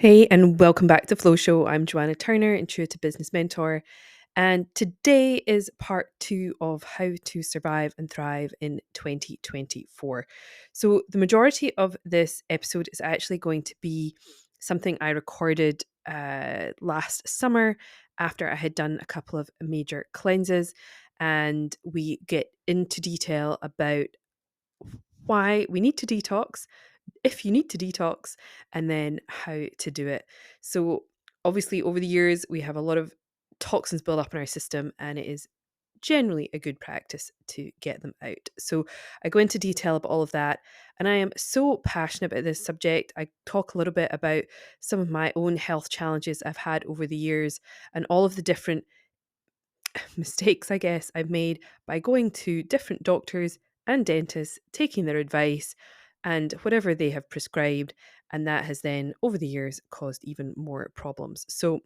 Hey, and welcome back to Flow Show. I'm Joanna Turner, Intuitive Business Mentor, and today is part two of how to survive and thrive in 2024. So, the majority of this episode is actually going to be something I recorded last summer after I had done a couple of major cleanses, and we get into detail about why we need to detox, if you need to detox, and then how to do it. So, obviously, over the years, we have a lot of toxins built up in our system, and it is generally a good practice to get them out. So, I go into detail about all of that, and I am so passionate about this subject. I talk a little bit about some of my own health challenges I've had over the years and all of the different mistakes, I guess, I've made by going to different doctors and dentists, taking their advice and whatever they have prescribed. And that has then, over the years, caused even more problems. So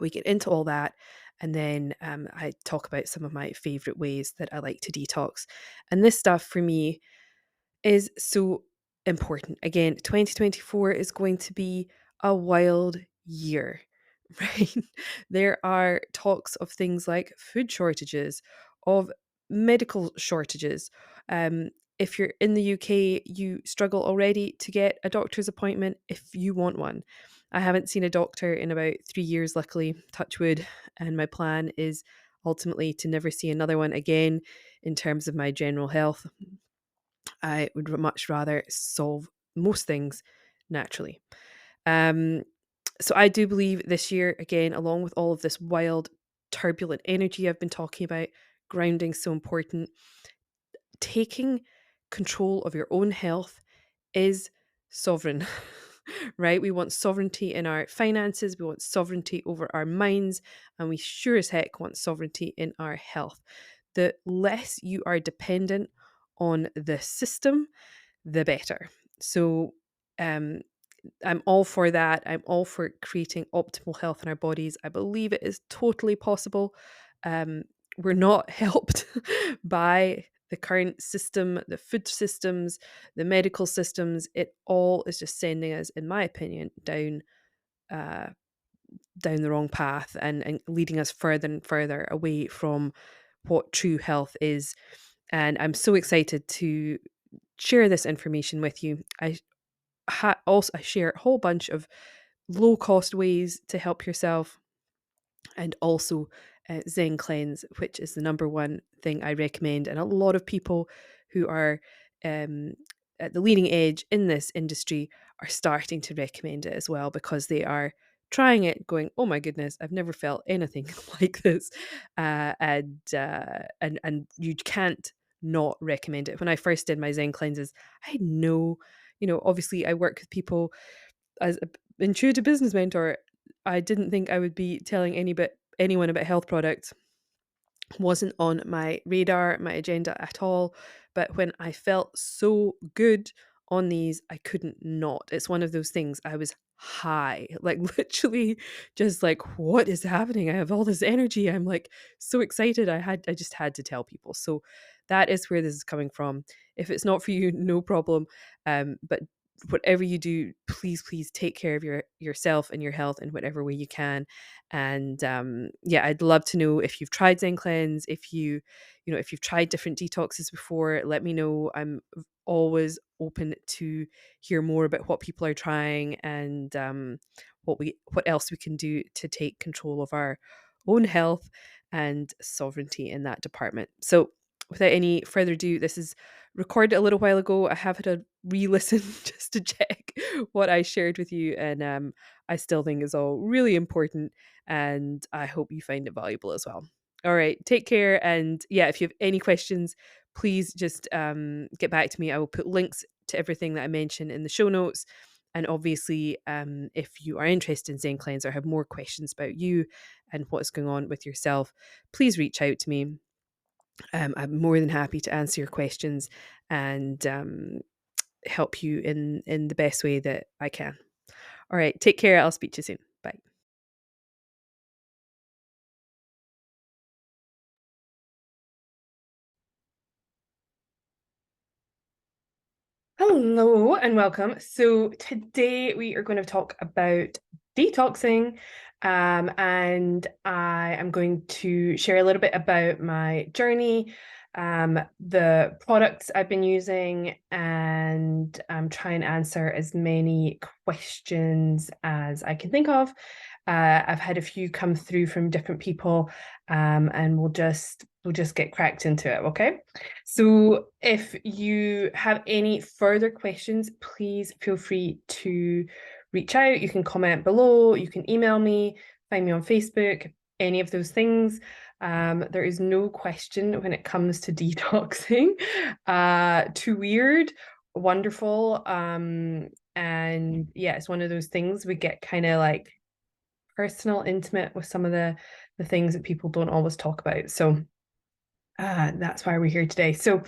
we get into all that. And then I talk about some of my favorite ways that I like to detox. And this stuff for me is so important. Again, 2024 is going to be a wild year, right? There are talks of things like food shortages, of medical shortages. If you're in the UK, you struggle already to get a doctor's appointment if you want one. I haven't seen a doctor in about 3 years, luckily, touch wood, and my plan is ultimately to never see another one again in terms of my general health. I would much rather solve most things naturally. Um, so I do believe this year, again, along with all of this wild, turbulent energy I've been talking about, grounding so important. Taking control of your own health is sovereign, right? We want sovereignty in our finances, we want sovereignty over our minds, and we sure as heck want sovereignty in our health. The less you are dependent on the system, the better. So, um, I'm all for that. I'm all for creating optimal health in our bodies. I believe it is totally possible. Um, we're not helped by the current system, the food systems, the medical systems. It all is just sending us, in my opinion, uh, down the wrong path and leading us further and further away from what true health is. And I'm so excited to share this information with you. I share a whole bunch of low cost ways to help yourself, and also Zencleanz, which is the number one thing I recommend. And a lot of people who are um, at the leading edge in this industry are starting to recommend it as well, because they are trying it, going, "Oh my goodness, I've never felt anything like this," and you can't not recommend it. When I first did my Zen cleanses, I had no, obviously I work with people as an intuitive business mentor. I didn't think I would be telling anyone about health products. Wasn't on my radar, my agenda at all. But when I felt so good on these, I couldn't not. It's one of those things. I was high, like literally just like, what is happening? I have all this energy. I'm like so excited. I just had to tell people. So that is where this is coming from. If it's not for you, no problem. But whatever you do, please take care of yourself and your health in whatever way you can. And yeah, I'd love to know if you've tried Zencleanz, if you've tried different detoxes before. Let me know. I'm always open to hear more about what people are trying, and what else we can do to take control of our own health and sovereignty in that department. So, without any further ado, this is recorded a little while ago. I have had a re-listen just to check what I shared with you, and I still think is all really important, and I hope you find it valuable as well. All right, take care, and yeah, if you have any questions, please just get back to me. I will put links to everything that I mentioned in the show notes. And obviously, if you are interested in Zencleanz or have more questions about you and what's going on with yourself, please reach out to me. I'm more than happy to answer your questions and help you in the best way that I can. All right, take care. I'll speak to you soon. Bye. Hello and welcome. So today we are going to talk about detoxing, and I am going to share a little bit about my journey, the products I've been using, and try and answer as many questions as I can think of. I've had a few come through from different people, and we'll just get cracked into it, okay? So if you have any further questions, please feel free to reach out. You can comment below, you can email me, find me on Facebook, any of those things. There is no question when it comes to detoxing. Too weird, wonderful. And yeah, it's one of those things we get kind of like personal, intimate with some of the things that people don't always talk about. So that's why we're here today. So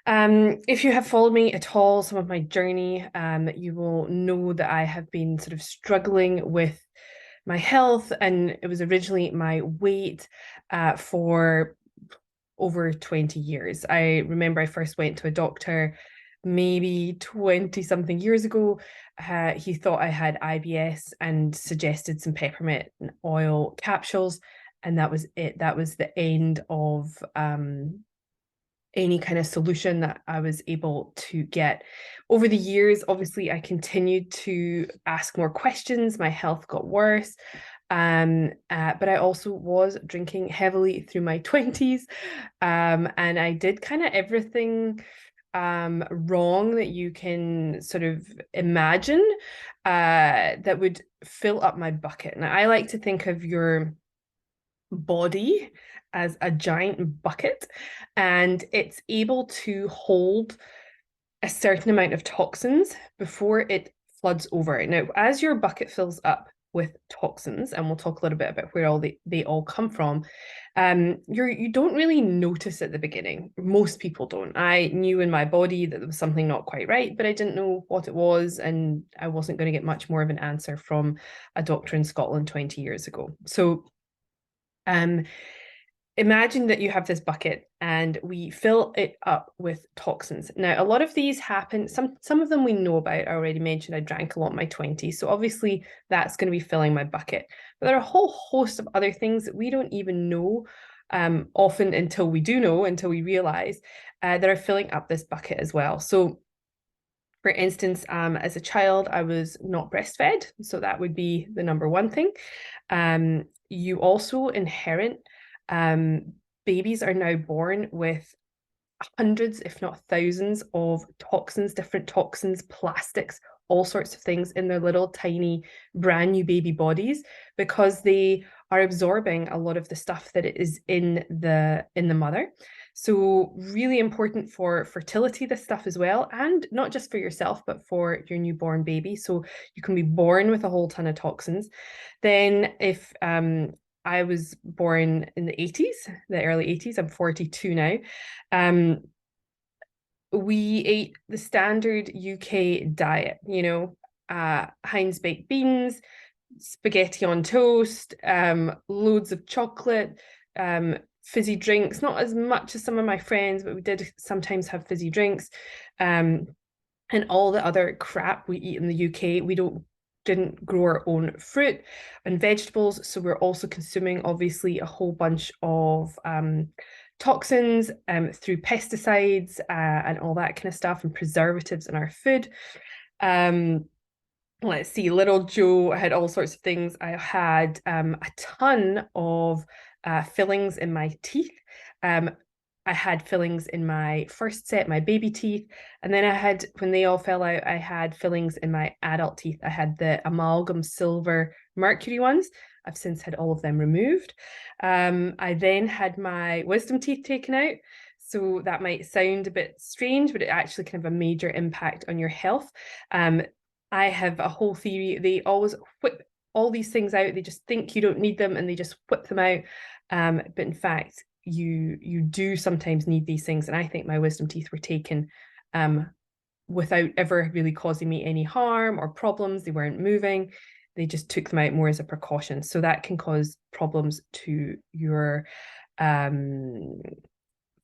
if you have followed me at all, some of my journey, you will know that I have been sort of struggling with my health, and it was originally my weight for over 20 years. I remember I first went to a doctor maybe 20 something years ago. He thought I had IBS and suggested some peppermint oil capsules, and that was it. That was the end of any kind of solution that I was able to get. Over the years, obviously, I continued to ask more questions. My health got worse. But I also was drinking heavily through my 20s. And I did kind of everything wrong that you can sort of imagine that would fill up my bucket. And I like to think of your body as a giant bucket, and it's able to hold a certain amount of toxins before it floods over. Now, as your bucket fills up with toxins, and we'll talk a little bit about where they all come from, you don't really notice at the beginning. Most people don't. I knew in my body that there was something not quite right, but I didn't know what it was, and I wasn't going to get much more of an answer from a doctor in Scotland 20 years ago. So um, imagine that you have this bucket and we fill it up with toxins. Now, a lot of these happen, some of them we know about. I already mentioned I drank a lot in my 20s. So obviously that's going to be filling my bucket. But there are a whole host of other things that we don't even know often until we do know, until we realize that are filling up this bucket as well. So for instance, as a child, I was not breastfed. So that would be the number one thing. You also inherit, babies are now born with hundreds, if not thousands, of toxins, different toxins, plastics, all sorts of things in their little tiny brand new baby bodies, because they are absorbing a lot of the stuff that is in the mother. So really important for fertility, this stuff as well, and not just for yourself, but for your newborn baby. So you can be born with a whole ton of toxins. Then if I was born in the 80s, the early 80s, I'm 42 now. We ate the standard UK diet, Heinz baked beans, spaghetti on toast, loads of chocolate, fizzy drinks, not as much as some of my friends, but we did sometimes have fizzy drinks, and all the other crap we eat in the UK. We didn't grow our own fruit and vegetables, so we're also consuming obviously a whole bunch of toxins through pesticides and all that kind of stuff, and preservatives in our food. Let's see, little Joe had all sorts of things. I had a ton of fillings in my teeth. I had fillings in my first set, my baby teeth. And then I had, when they all fell out, I had fillings in my adult teeth. I had the amalgam silver mercury ones. I've since had all of them removed. I then had my wisdom teeth taken out. So that might sound a bit strange, but it actually can have a major impact on your health. I have a whole theory. They always whip all these things out. They just think you don't need them and they just whip them out. But in fact, you do sometimes need these things. And I think my wisdom teeth were taken without ever really causing me any harm or problems. They weren't moving. They just took them out more as a precaution. So that can cause problems to your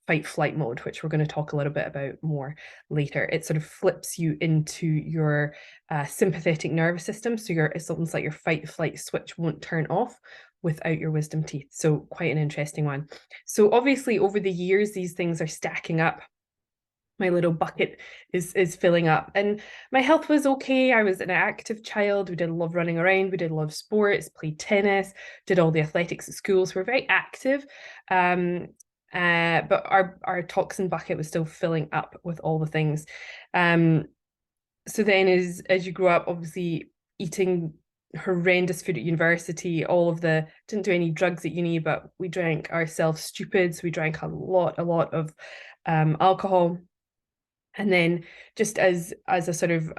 fight flight mode, which we're going to talk a little bit about more later. It sort of flips you into your sympathetic nervous system. So it's almost like your fight flight switch won't turn off without your wisdom teeth. So quite an interesting one. So obviously over the years, these things are stacking up. My little bucket is filling up, and my health was okay. I was an active child. We did love running around. We did love sports, played tennis, did all the athletics at school. So we're very active. But our toxin bucket was still filling up with all the things. So then as you grow up, obviously eating horrendous food at university, didn't do any drugs at uni, but we drank ourselves stupid. So we drank a lot of alcohol. And then just as a sort of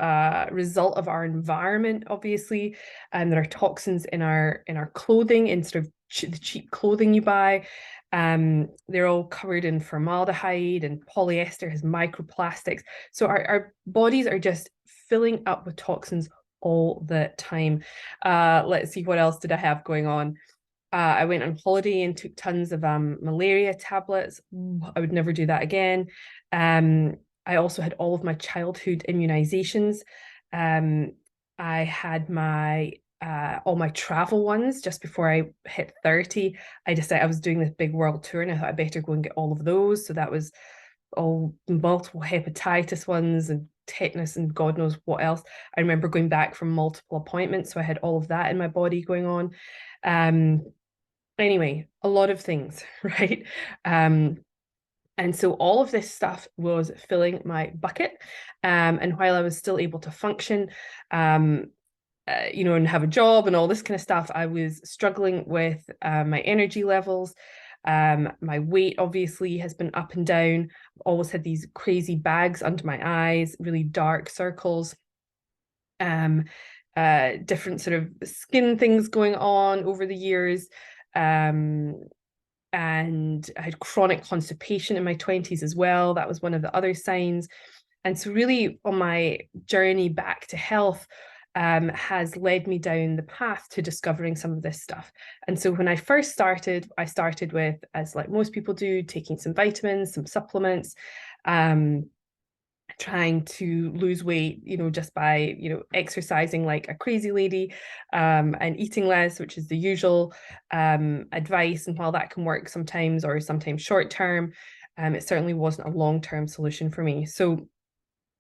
result of our environment, obviously, there are toxins in our clothing, in sort of the cheap clothing you buy. They're all covered in formaldehyde, and polyester has microplastics. So our bodies are just filling up with toxins all the time. Let's see, what else did I have going on? I went on holiday and took tons of malaria tablets. I would never do that again. I also had all of my childhood immunizations. I had my all my travel ones just before I hit 30. I decided I was doing this big world tour, and I thought I better go and get all of those. So that was all multiple hepatitis ones and tetanus and God knows what else. I remember going back from multiple appointments, so I had all of that in my body going on. Anyway, a lot of things, right? And so all of this stuff was filling my bucket. And while I was still able to function, and have a job and all this kind of stuff, I was struggling with my energy levels. My weight obviously has been up and down. I've always had these crazy bags under my eyes, really dark circles. Different sort of skin things going on over the years. And I had chronic constipation in my 20s as well. That was one of the other signs. And so really on my journey back to health has led me down the path to discovering some of this stuff. And so when I first started, I started with, as like most people do, taking some vitamins, some supplements, trying to lose weight, just by, exercising like a crazy lady, and eating less, which is the usual advice. And while that can work sometimes, or sometimes short term, it certainly wasn't a long-term solution for me. So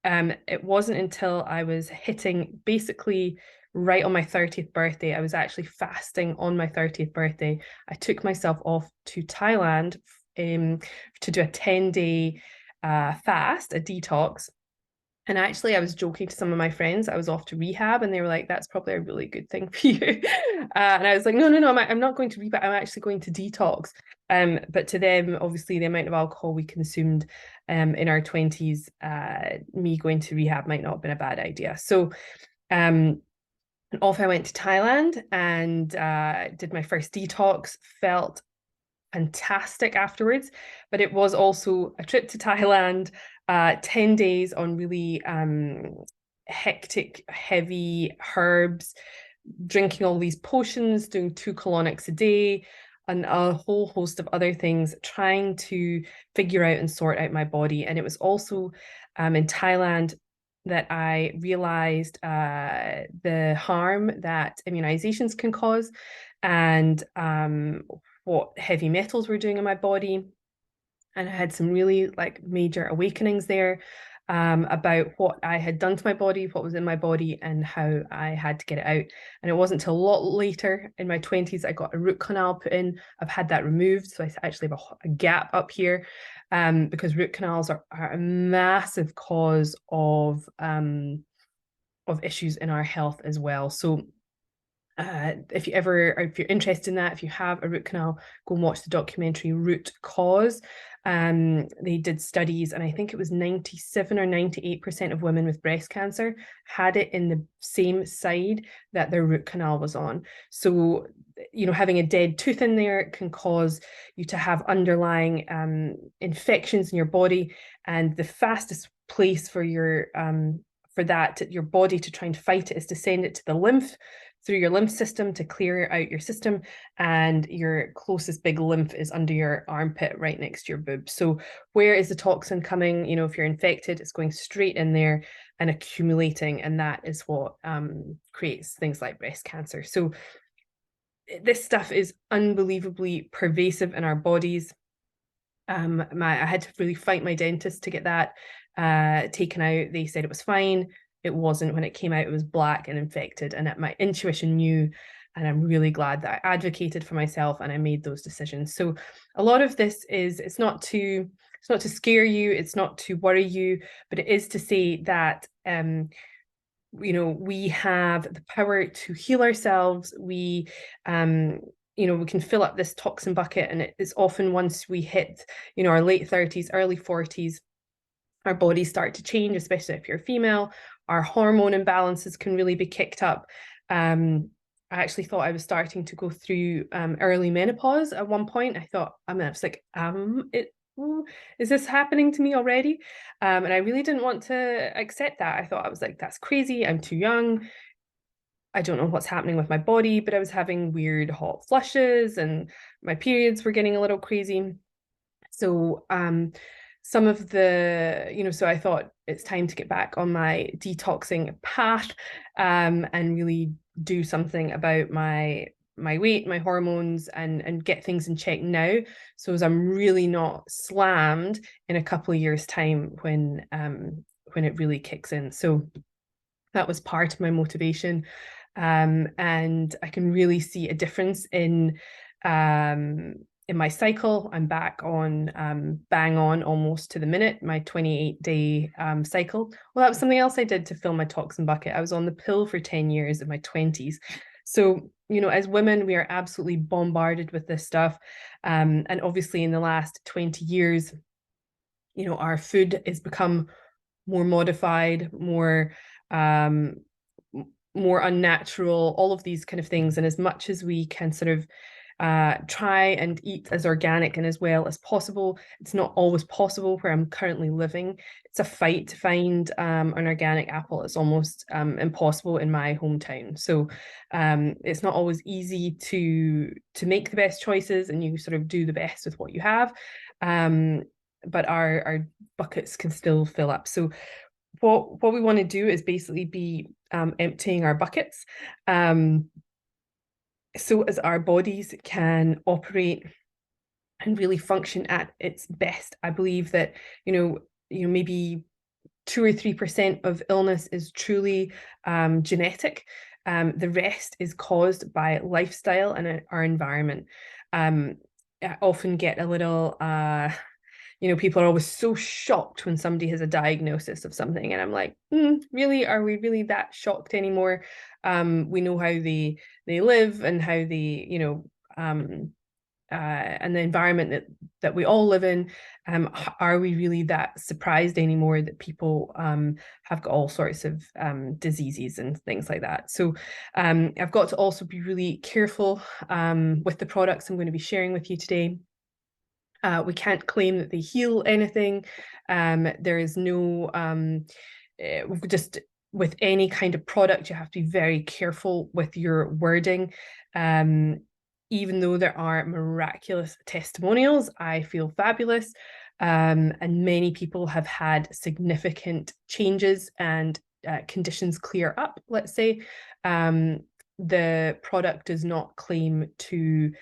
it wasn't until I was hitting basically right on my 30th birthday. I was actually fasting on my 30th birthday. I took myself off to Thailand to do a 10-day fast, a detox. And actually, I was joking to some of my friends. I was off to rehab, and they were like, "That's probably a really good thing for you." And I was like, "No, I'm not going to rehab. I'm actually going to detox." But to them, obviously, the amount of alcohol we consumed in our 20s, me going to rehab might not have been a bad idea. So, off I went to Thailand and did my first detox. Felt fantastic afterwards, but it was also a trip to Thailand, 10 days on really hectic, heavy herbs, drinking all these potions, doing 2 colonics a day, and a whole host of other things, trying to figure out and sort out my body. And it was also in Thailand that I realized the harm that immunizations can cause, and what heavy metals were doing in my body. And I had some really like major awakenings there, about what I had done to my body, what was in my body, and how I had to get it out. And it wasn't until a lot later in my 20s I got a root canal put in. I've had that removed, so I actually have a gap up here, because root canals are a massive cause of issues in our health as well. So if you're interested in that, if you have a root canal, go and watch the documentary Root Cause. They did studies, and I think it was 97 or 98% of women with breast cancer had it in the same side that their root canal was on. So, having a dead tooth in there can cause you to have underlying infections in your body, and the fastest place for your body to try and fight it is to send it to the lymph through your lymph system to clear out your system, and your closest big lymph is under your armpit right next to your boob. So where is the toxin coming? If you're infected, it's going straight in there and accumulating, and that is what creates things like breast cancer. So this stuff is unbelievably pervasive in our bodies. I had to really fight my dentist to get that taken out. They said it was fine. It wasn't. When it came out, it was black and infected, and my intuition knew. And I'm really glad that I advocated for myself and I made those decisions. So a lot of this is, it's not to scare you, it's not to worry you, but it is to say that we have the power to heal ourselves. We can fill up this toxin bucket, and it's often once we hit our late 30s, early 40s, our bodies start to change, especially if you're female. Our hormone imbalances can really be kicked up. I actually thought I was starting to go through early menopause at one point. I was like, is this happening to me already? And I really didn't want to accept that. I was like, that's crazy. I'm too young. I don't know what's happening with my body, but I was having weird hot flushes and my periods were getting a little crazy. So some of the, so I thought it's time to get back on my detoxing path and really do something about my weight, my hormones, and get things in check now, so as I'm really not slammed in a couple of years' time when it really kicks in. So that was part of my motivation. And I can really see a difference in my cycle. I'm back on bang on almost to the minute, my 28-day cycle. Well, that was something else I did to fill my toxin bucket. I was on the pill for 10 years in my 20s. So, as women, we are absolutely bombarded with this stuff. And obviously in the last 20 years, our food has become more modified, more unnatural, all of these kind of things. And as much as we can sort of try and eat as organic and as well as possible, it's not always possible where I'm currently living. It's a fight to find an organic apple. It's almost impossible in my hometown. So it's not always easy to make the best choices, and you sort of do the best with what you have. But our buckets can still fill up. So what we want to do is basically be emptying our buckets, so as our bodies can operate and really function at its best. I believe that maybe 2 or 3% of illness is truly genetic. The rest is caused by lifestyle and our environment. I often get a little people are always so shocked when somebody has a diagnosis of something, and I'm like, really, are we really that shocked anymore? We know how they live and how they and the environment that we all live in. Are we really that surprised anymore that people have got all sorts of diseases and things like that? So I've got to also be really careful with the products I'm going to be sharing with you today. We can't claim that they heal anything. There is no, just with any kind of product, you have to be very careful with your wording. Even though there are miraculous testimonials, I feel fabulous. And many people have had significant changes and conditions clear up, let's say. The product does not claim to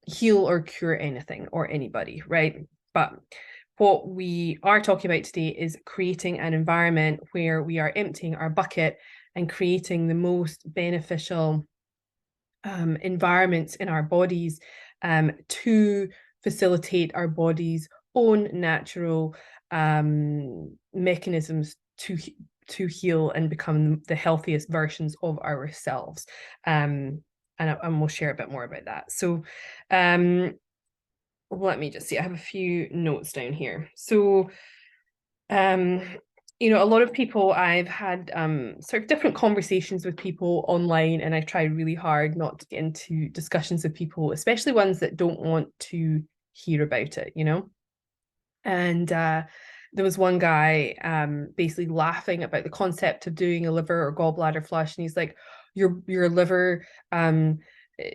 heal or cure anything or anybody, right? But what we are talking about today is creating an environment where we are emptying our bucket and creating the most beneficial environments in our bodies to facilitate our body's own natural mechanisms to heal and become the healthiest versions of ourselves. And we'll share a bit more about that. So let me just see, I have a few notes down here. So a lot of people, I've had sort of different conversations with people online, and I try really hard not to get into discussions with people, especially ones that don't want to hear about it, and there was one guy basically laughing about the concept of doing a liver or gallbladder flush, and he's like, your liver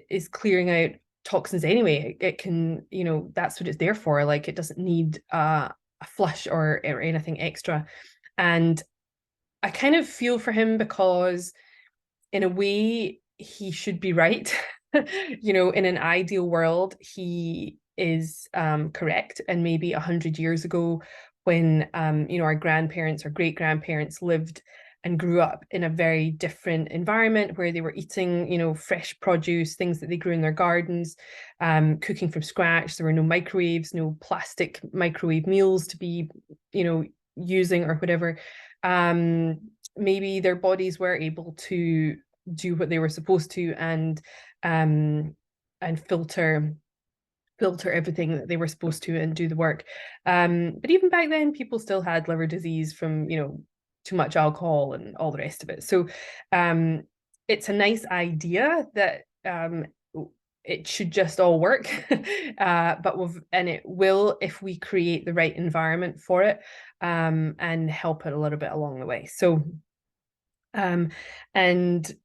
is clearing out toxins anyway. It can, that's what it's there for. Like, it doesn't need a flush or anything extra. And I kind of feel for him, because in a way he should be right. In an ideal world, he is correct. And maybe 100 years ago, when our grandparents or great grandparents lived and grew up in a very different environment, where they were eating fresh produce, things that they grew in their gardens, cooking from scratch. There were no microwaves, no plastic microwave meals to be using or whatever. Maybe their bodies were able to do what they were supposed to, and filter everything that they were supposed to and do the work. But even back then, people still had liver disease from too much alcohol and all the rest of it. So it's a nice idea that it should just all work, and it will, if we create the right environment for it, and help it a little bit along the way. So and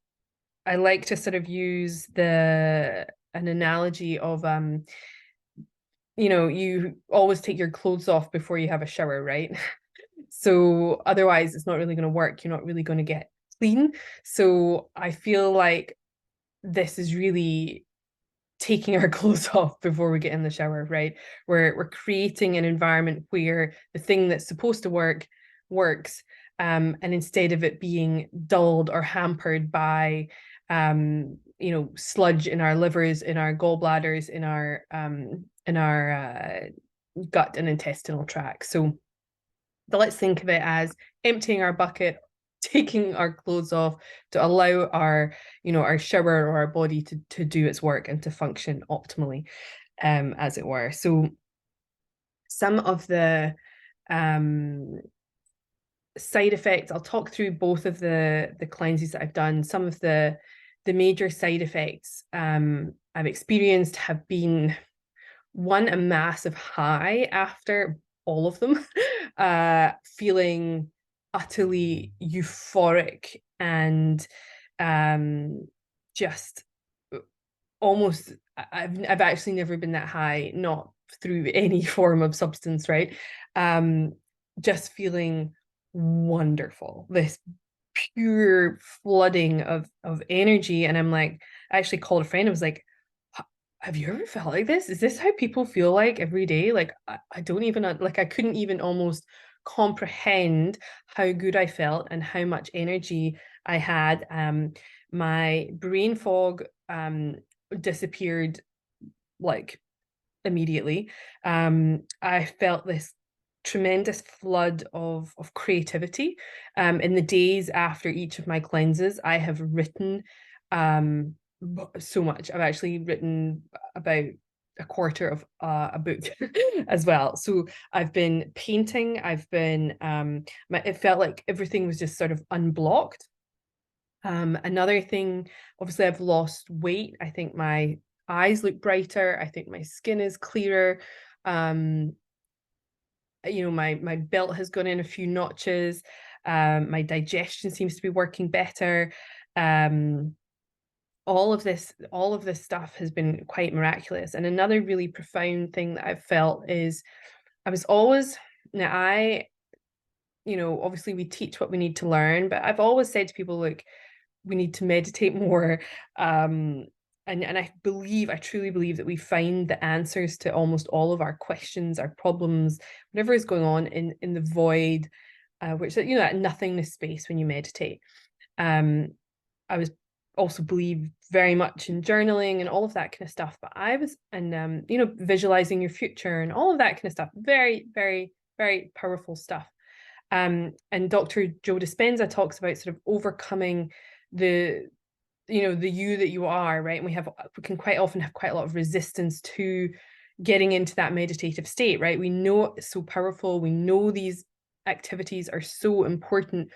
I like to sort of use an analogy of you always take your clothes off before you have a shower, right? So otherwise it's not really going to work. You're not really going to get clean. So I feel like this is really taking our clothes off before we get in the shower, right? We're creating an environment where the thing that's supposed to work works, and instead of it being dulled or hampered by sludge in our livers, in our gallbladders, in our gut and intestinal tract. So let's think of it as emptying our bucket, taking our clothes off to allow our shower or our body to do its work and to function optimally, as it were. So some of the side effects, I'll talk through both of the cleanses that I've done. Some of the major side effects I've experienced have been, one, a massive high after all of them, feeling utterly euphoric and just almost, I've actually never been that high, not through any form of substance, right? Just feeling wonderful, this pure flooding of energy. And I'm like, I actually called a friend. I was like, have you ever felt like this? Is this how people feel like every day? Like, I don't even, like, I couldn't even almost comprehend how good I felt and how much energy I had. My brain fog disappeared like immediately. I felt this tremendous flood of creativity. In the days after each of my cleanses, I have written so much. I've actually written about a quarter of a book as well. So I've been painting. I've been it felt like everything was just sort of unblocked. Another thing, obviously, I've lost weight. I think my eyes look brighter. I think my skin is clearer. My belt has gone in a few notches. My digestion seems to be working better. All of this stuff has been quite miraculous. And another really profound thing that I've felt is, I was always, now obviously we teach what we need to learn, but I've always said to people, look, we need to meditate more. And I truly believe that we find the answers to almost all of our questions, our problems, whatever is going on in the void, which that nothingness space when you meditate. I was also believe very much in journaling and all of that kind of stuff, but I was, and visualizing your future and all of that kind of stuff, very, very, very powerful stuff. And Dr. Joe Dispenza talks about sort of overcoming the you that you are, right? And we can quite often have quite a lot of resistance to getting into that meditative state, right? We know it's so powerful. We know these activities are so important,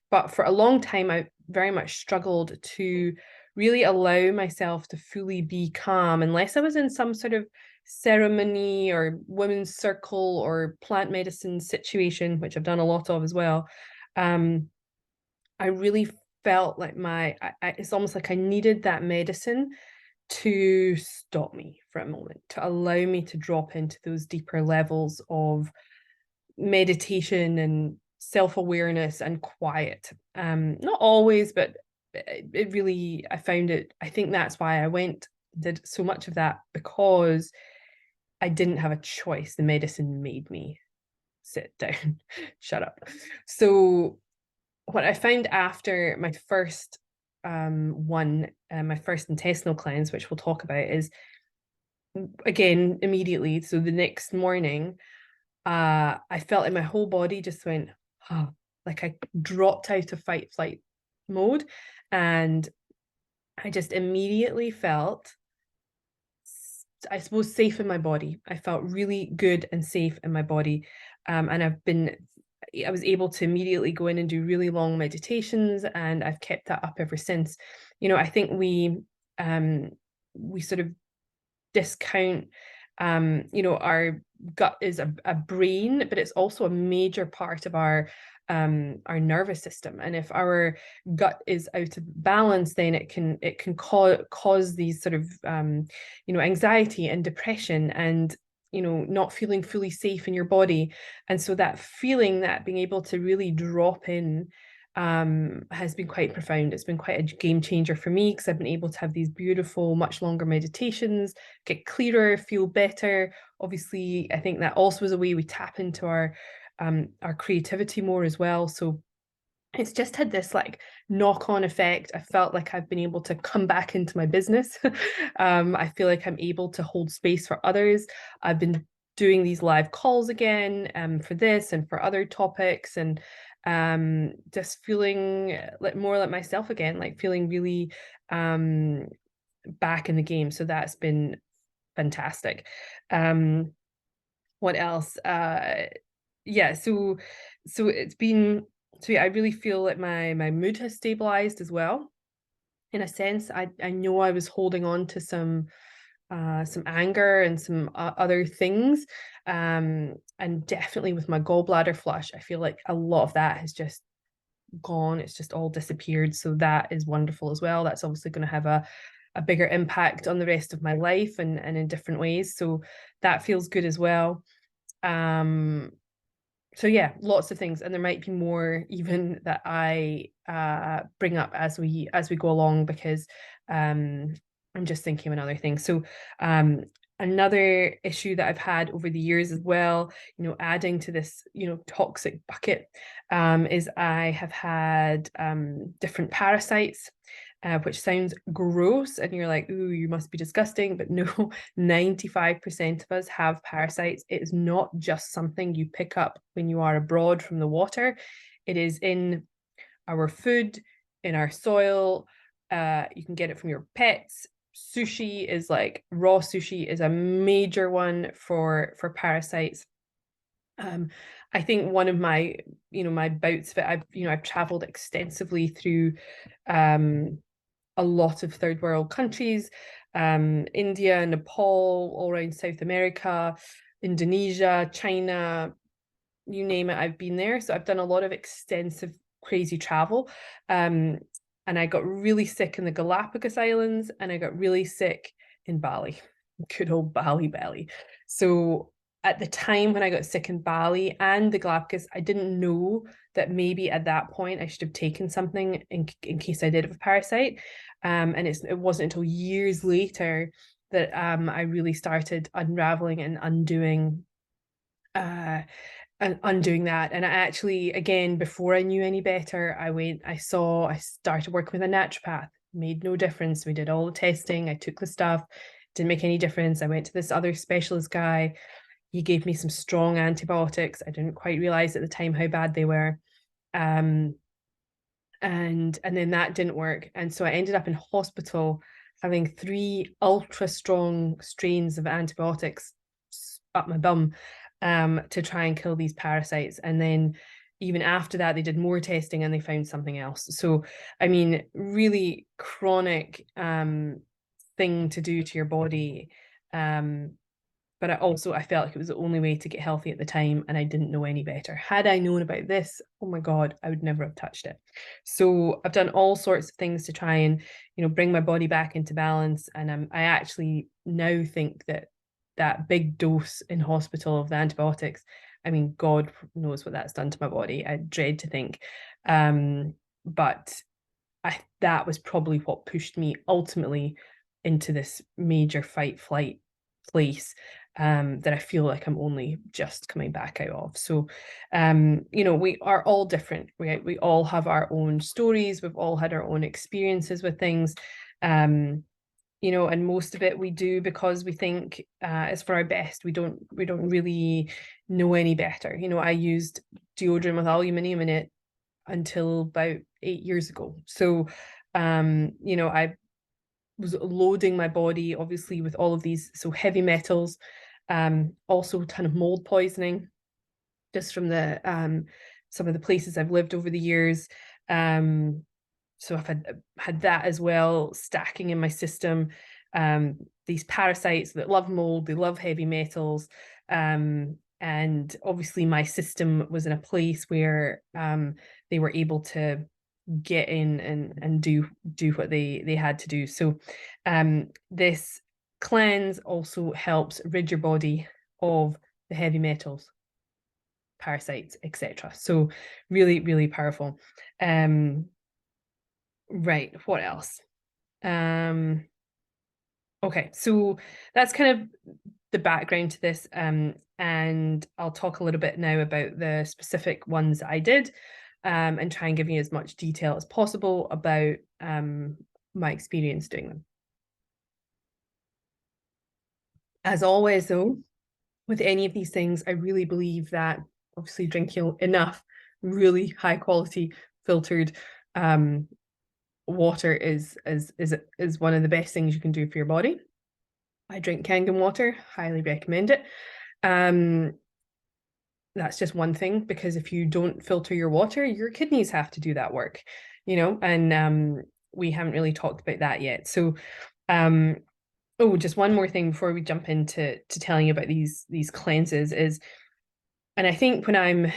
but for a long time, I very much struggled to really allow myself to fully be calm unless I was in some sort of ceremony or women's circle or plant medicine situation, which I've done a lot of as well. I really felt like it's almost like I needed that medicine to stop me for a moment, to allow me to drop into those deeper levels of meditation and self-awareness and quiet. Not always, but it really, I found it, I think that's why I did so much of that, because I didn't have a choice. The medicine made me sit down, shut up. So what I found after my first my first intestinal cleanse, which we'll talk about, is again immediately. So the next morning, I felt like my whole body just went, oh, like I dropped out of fight flight mode, and I just immediately felt, I suppose, safe in my body. I felt really good and safe in my body, and I was able to immediately go in and do really long meditations, and I've kept that up ever since. I think we sort of discount, our gut is a brain, but it's also a major part of our nervous system. And if our gut is out of balance, then it can cause these sort of anxiety and depression, and not feeling fully safe in your body. And so that feeling, that being able to really drop in, has been quite profound. It's been quite a game changer for me, because I've been able to have these beautiful, much longer meditations, get clearer, feel better. Obviously, I think that also is a way we tap into our creativity more as well. So it's just had this like knock-on effect. I felt like I've been able to come back into my business. I feel like I'm able to hold space for others. I've been doing these live calls again, for this and for other topics, and just feeling like more like myself again, like feeling really back in the game. So that's been fantastic. What else? Yeah, so it's been, so yeah, I really feel like my mood has stabilized as well. In a sense, I know I was holding on to some anger and some other things, and definitely with my gallbladder flush, I feel like a lot of that has just gone. It's just all disappeared. So that is wonderful as well. That's obviously going to have a bigger impact on the rest of my life, and in different ways. So that feels good as well. So yeah, lots of things, and there might be more even that I bring up as we go along, because I'm just thinking of another thing. So another issue that I've had over the years as well, adding to this toxic bucket, is I have had different parasites. Which sounds gross, and you're like, ooh, you must be disgusting. But no, 95% of us have parasites. It is not just something you pick up when you are abroad from the water. It is in our food, in our soil. You can get it from your pets. Sushi is like, raw sushi is a major one for parasites. I think one of my bouts of it, I've traveled extensively through a lot of third world countries, India, Nepal, all around South America, Indonesia, China, you name it, I've been there. So I've done a lot of extensive, crazy travel. And I got really sick in the Galapagos Islands, and I got really sick in Bali, good old Bali belly. So at the time when I got sick in Bali and the Galapagos, I didn't know that maybe at that point I should have taken something in case I did have a parasite. And it wasn't until years later that I really started unraveling and undoing that. And I actually, again, before I knew any better, I started working with a naturopath. Made no difference. We did all the testing. I took the stuff, didn't make any difference. I went to this other specialist guy. He gave me some strong antibiotics. I didn't quite realize at the time how bad they were. And then that didn't work. And so I ended up in hospital having 3 ultra strong strains of antibiotics up my bum, to try and kill these parasites. And then even after that, they did more testing and they found something else. So, I mean, really chronic thing to do to your body. But I felt like it was the only way to get healthy at the time, and I didn't know any better. Had I known about this, oh my God, I would never have touched it. So I've done all sorts of things to try and, bring my body back into balance. And I actually now think that that big dose in hospital of the antibiotics, I mean, God knows what that's done to my body. I dread to think. But that was probably what pushed me ultimately into this major fight flight place that I feel like I'm only just coming back out of. So, we are all different, right? We all have our own stories. We've all had our own experiences with things. And most of it we do because we think it's for our best. We don't really know any better. I used deodorant with aluminum in it until about 8 years ago. So, I was loading my body obviously with all of these heavy metals, also a ton of mold poisoning, just from the some of the places I've lived over the years. So I've had that as well, stacking in my system. These parasites that love mold, they love heavy metals. And obviously my system was in a place where they were able to get in and do what they had to do. So this cleanse also helps rid your body of the heavy metals, parasites, etc. So really, really powerful. Right, what else? Okay, so that's kind of the background to this, and I'll talk a little bit now about the specific ones that I did, and try and give you as much detail as possible about my experience doing them. As always, though, with any of these things, I really believe that obviously drinking enough really high quality filtered water is one of the best things you can do for your body. I drink Kangen water, highly recommend it. That's just one thing, because if you don't filter your water, your kidneys have to do that work, and we haven't really talked about that yet. So, just one more thing before we jump into telling you about these cleanses is, and I think when I'm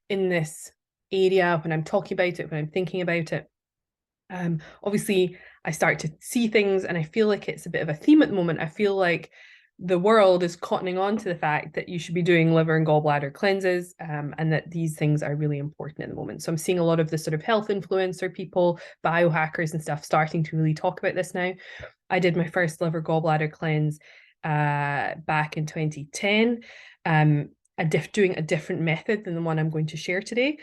in this area, when I'm talking about it, when I'm thinking about it, obviously I start to see things and I feel like it's a bit of a theme at the moment. I feel like the world is cottoning on to the fact that you should be doing liver and gallbladder cleanses, and that these things are really important at the moment. So I'm seeing a lot of the sort of health influencer people, biohackers and stuff starting to really talk about this now. I did my first liver gallbladder cleanse back in 2010, doing a different method than the one I'm going to share today.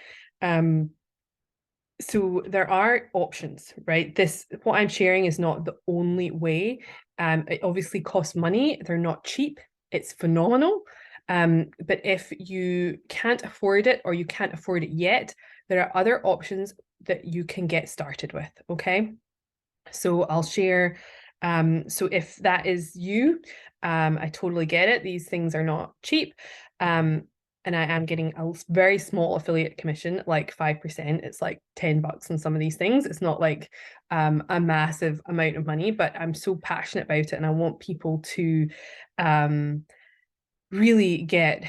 So there are options, right? What I'm sharing is not the only way. It obviously costs money. They're not cheap. It's phenomenal. But if you can't afford it, or you can't afford it yet, there are other options that you can get started with, okay? So I'll share. So if that is you, I totally get it. These things are not cheap. And I am getting a very small affiliate commission, like 5%. It's like $10 on some of these things. It's not like a massive amount of money, but I'm so passionate about it, and I want people to really get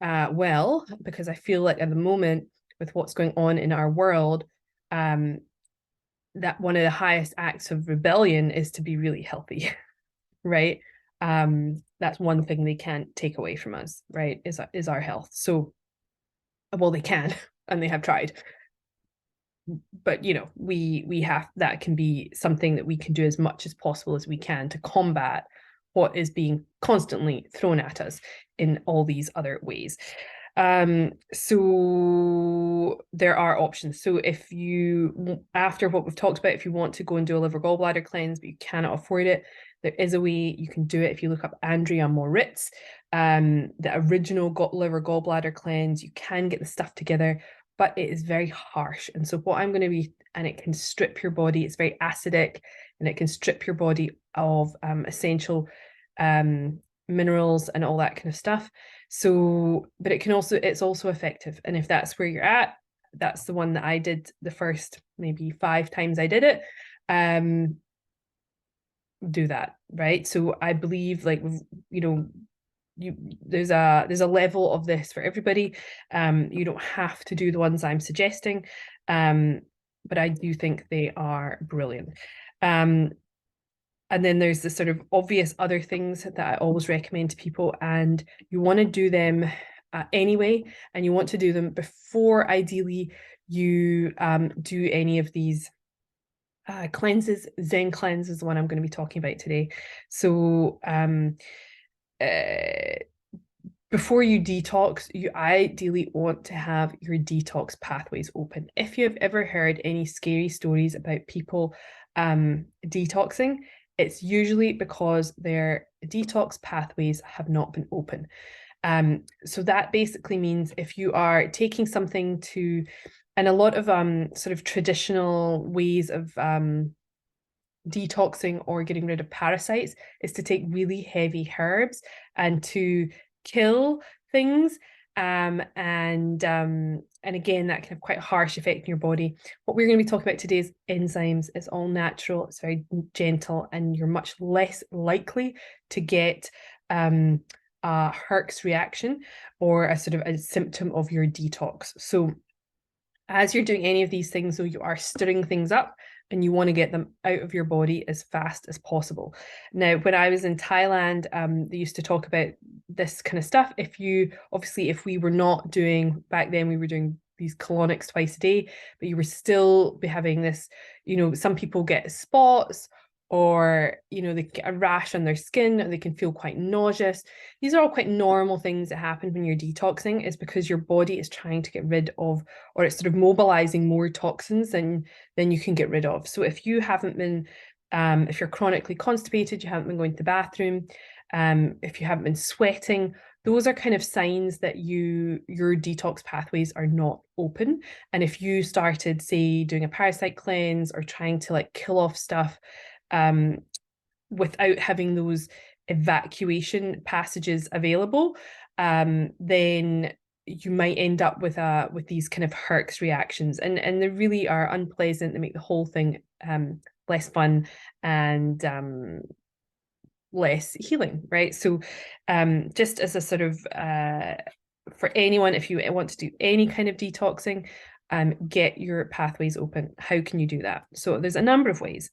well, because I feel like at the moment, with what's going on in our world, that one of the highest acts of rebellion is to be really healthy, right? That's one thing they can't take away from us, right? Is our health. So, well, they can, and they have tried, but we have, that can be something that we can do as much as possible as we can to combat what is being constantly thrown at us in all these other ways. So there are options. So if you, after what we've talked about, if you want to go and do a liver gallbladder cleanse but you cannot afford it, there is a way you can do it. If you look up Andrea Moritz, the original liver gallbladder cleanse, you can get the stuff together, but it is very harsh. And so what I'm going to be, and it can strip your body, it's very acidic, and it can strip your body of essential minerals and all that kind of stuff. So, but it's also effective. And if that's where you're at, that's the one that I did the first maybe 5 times I did it. Do that, right? So I believe, like, you know, there's a level of this for everybody. You don't have to do the ones I'm suggesting, but I do think they are brilliant. And then there's the sort of obvious other things that I always recommend to people, and you want to do them anyway, and you want to do them before, ideally, you do any of these cleanses. Zencleanz is the one I'm going to be talking about today. So before you detox, you ideally want to have your detox pathways open. If you've ever heard any scary stories about people detoxing, it's usually because their detox pathways have not been open. So that basically means if you are taking something to, and a lot of sort of traditional ways of detoxing or getting rid of parasites is to take really heavy herbs and to kill things, and again, that can have quite a harsh effect in your body. What we're going to be talking about today is enzymes. It's all natural, it's very gentle, and you're much less likely to get a Herx reaction or a sort of a symptom of your detox. So as you're doing any of these things, though, you are stirring things up and you want to get them out of your body as fast as possible. Now, when I was in Thailand, they used to talk about this kind of stuff. If we were not doing, back then we were doing these colonics twice a day, but you were still be having this, some people get spots, or they get a rash on their skin, or they can feel quite nauseous. These are all quite normal things that happen when you're detoxing. Is because your body is trying to get rid of, or it's sort of mobilizing more toxins than you can get rid of. So if you haven't been, if you're chronically constipated, you haven't been going to the bathroom, if you haven't been sweating, those are kind of signs that your detox pathways are not open. And if you started, say, doing a parasite cleanse or trying to like kill off stuff without having those evacuation passages available, then you might end up with these kind of Herx reactions, and they really are unpleasant. They make the whole thing less fun and less healing, right? So just as a sort of for anyone, if you want to do any kind of detoxing, get your pathways open. How can you do that? So there's a number of ways.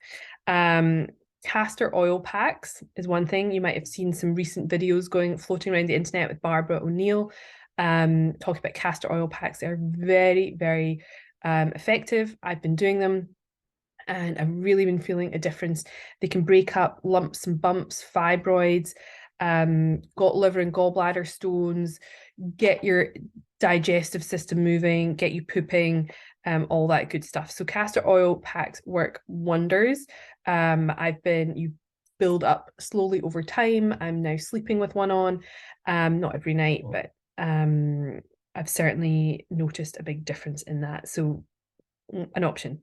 Castor oil packs is one thing. You might have seen some recent videos floating around the internet with Barbara O'Neill talking about castor oil packs. They're very, very effective. I've been doing them and I've really been feeling a difference. They can break up lumps and bumps, fibroids, liver and gallbladder stones, get your digestive system moving, get you pooping, all that good stuff. So castor oil packs work wonders. You build up slowly over time. I'm now sleeping with one on, not every night, but I've certainly noticed a big difference in that. So an option.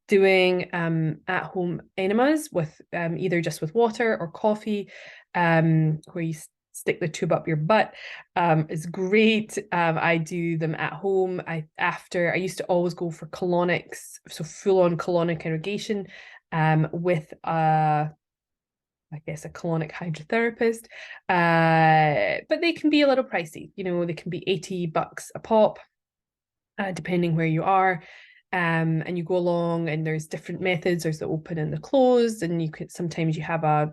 Doing at-home enemas with either just with water or coffee, where you stick the tube up your butt, is great. I do them at home. I used to always go for colonics, so full-on colonic irrigation, with I guess a colonic hydrotherapist, but they can be a little pricey. They can be $80 a pop, depending where you are. And you go along, and there's different methods. There's the open and the closed, and sometimes you have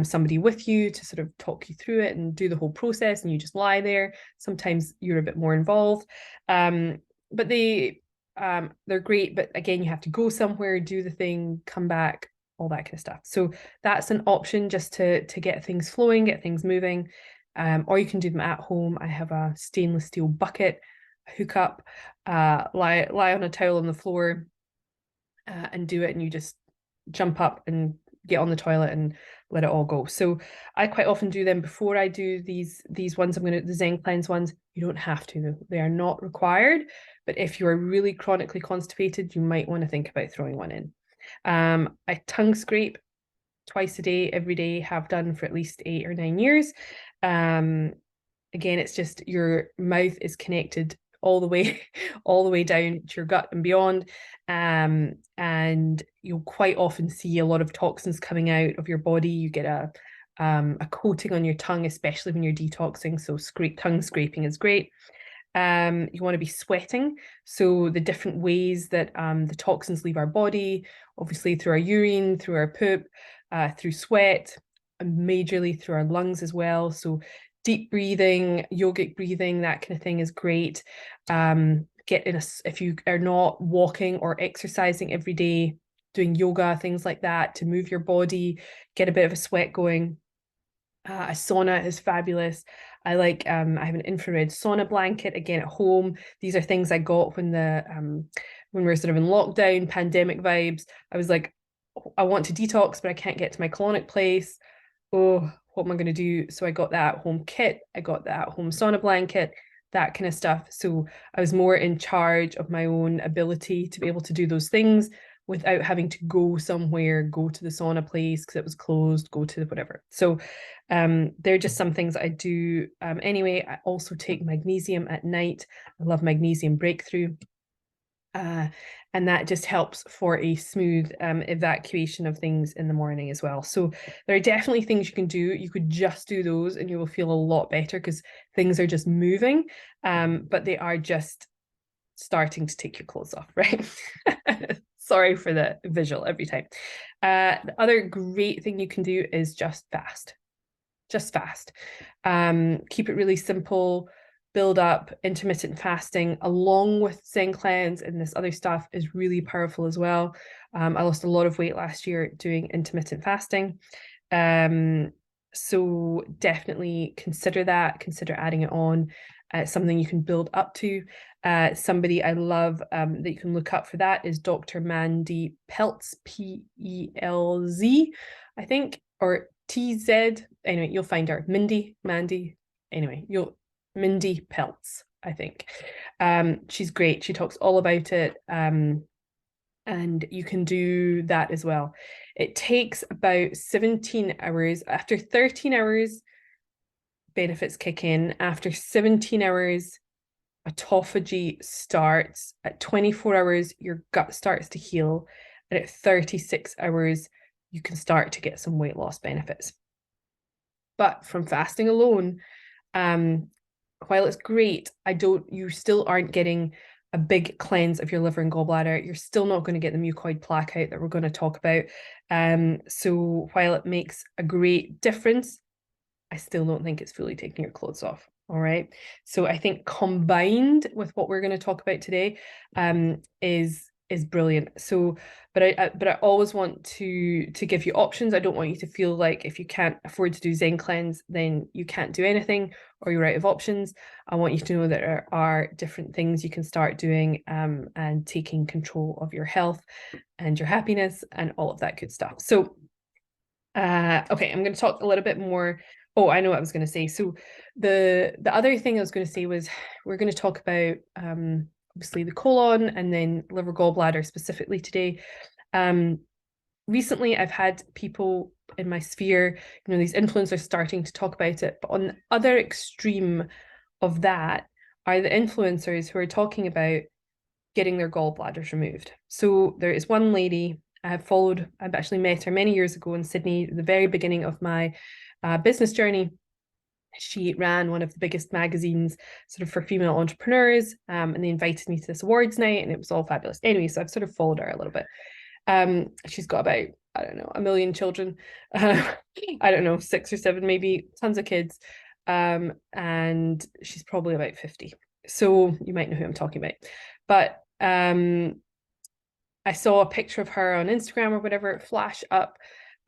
somebody with you to sort of talk you through it and do the whole process, and you just lie there. Sometimes you're a bit more involved, but they're great. But again, you have to go somewhere, do the thing, come back, all that kind of stuff. So that's an option, just to get things flowing, get things moving. Or you can do them at home. I have a stainless steel bucket, hook up, lie on a towel on the floor, and do it, and you just jump up and get on the toilet and let it all go. So I quite often do them before I do these ones. The Zencleanz ones. You don't have to, though. They are not required, but if you are really chronically constipated, you might want to think about throwing one in. I tongue scrape twice a day, every day, have done for at least 8 or 9 years. Again, it's just your mouth is connected all the way all the way down to your gut and beyond, and you'll quite often see a lot of toxins coming out of your body. You get a coating on your tongue, especially when you're detoxing, so tongue scraping is great. You want to be sweating, so the different ways that the toxins leave our body, obviously through our urine, through our poop, through sweat, and majorly through our lungs as well. So deep breathing, yogic breathing, that kind of thing is great. If you are not walking or exercising every day, doing yoga, things like that to move your body, get a bit of a sweat going. A sauna is fabulous. I have an infrared sauna blanket again at home. These are things I got when when we're sort of in lockdown, pandemic vibes. I was like, I want to detox, but I can't get to my colonic place. Oh, what am I going to do? So I got that home kit. I got that home sauna blanket, that kind of stuff. So I was more in charge of my own ability to be able to do those things without having to go somewhere, go to the sauna place because it was closed, go to whatever. So they're just some things I do. Anyway, I also take magnesium at night. I love magnesium breakthrough. And that just helps for a smooth evacuation of things in the morning as well. So there are definitely things you can do. You could just do those and you will feel a lot better because things are just moving, but they are just starting to take your clothes off, right? Sorry for the visual every time. The other great thing you can do is just fast. Just fast. Keep it really simple. Build up intermittent fasting along with Zencleanz and this other stuff is really powerful as well. I lost a lot of weight last year doing intermittent fasting. So definitely consider that, consider adding it on. It's something you can build up to. Somebody I love that you can look up for that is Dr. Mandy Peltz, P-E-L-Z, I think, or T-Z. Anyway, you'll find her. Mandy. Anyway, Mindy Peltz, I think. She's great. She talks all about it. And you can do that as well. It takes about 17 hours. After 13 hours, benefits kick in. After 17 hours, autophagy starts. At 24 hours, your gut starts to heal. And at 36 hours, you can start to get some weight loss benefits. But from fasting alone, while it's great, you still aren't getting a big cleanse of your liver and gallbladder. You're still not going to get the mucoid plaque out that we're going to talk about. So while it makes a great difference, I still don't think it's fully taking your clothes off. All right. So I think combined with what we're going to talk about today, is brilliant. So, but I always want to give you options. I don't want you to feel like if you can't afford to do Zencleanz, then you can't do anything or you're out of options. I want you to know that there are different things you can start doing, and taking control of your health and your happiness and all of that good stuff. So, okay, I'm going to talk a little bit more. Oh, I know what I was going to say. So the other thing I was going to say was we're going to talk about obviously the colon and then liver gallbladder specifically today. Recently, I've had people in my sphere, these influencers starting to talk about it. But on the other extreme of that are the influencers who are talking about getting their gallbladders removed. So there is one lady I've actually met her many years ago in Sydney, the very beginning of my business journey. She ran one of the biggest magazines sort of for female entrepreneurs, and they invited me to this awards night and it was all fabulous. Anyway, so I've sort of followed her a little bit. She's got about, I don't know, 1 million children. I don't know, 6 or 7 maybe, tons of kids. And she's probably about 50. So you might know who I'm talking about. But I saw a picture of her on Instagram or whatever flash up,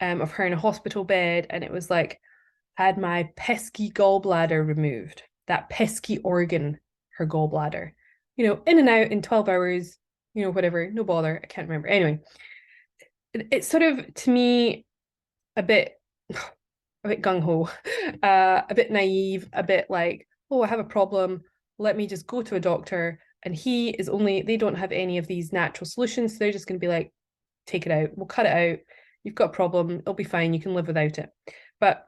of her in a hospital bed, and it was like, had my pesky gallbladder removed. That pesky organ, her gallbladder. In and out in 12 hours, whatever, no bother. I can't remember. Anyway, it's sort of, to me, a bit gung-ho, a bit naive, a bit like, oh, I have a problem. Let me just go to a doctor. And they don't have any of these natural solutions. So they're just going to be like, take it out. We'll cut it out. you've got a problem, it'll be fine, you can live without it. But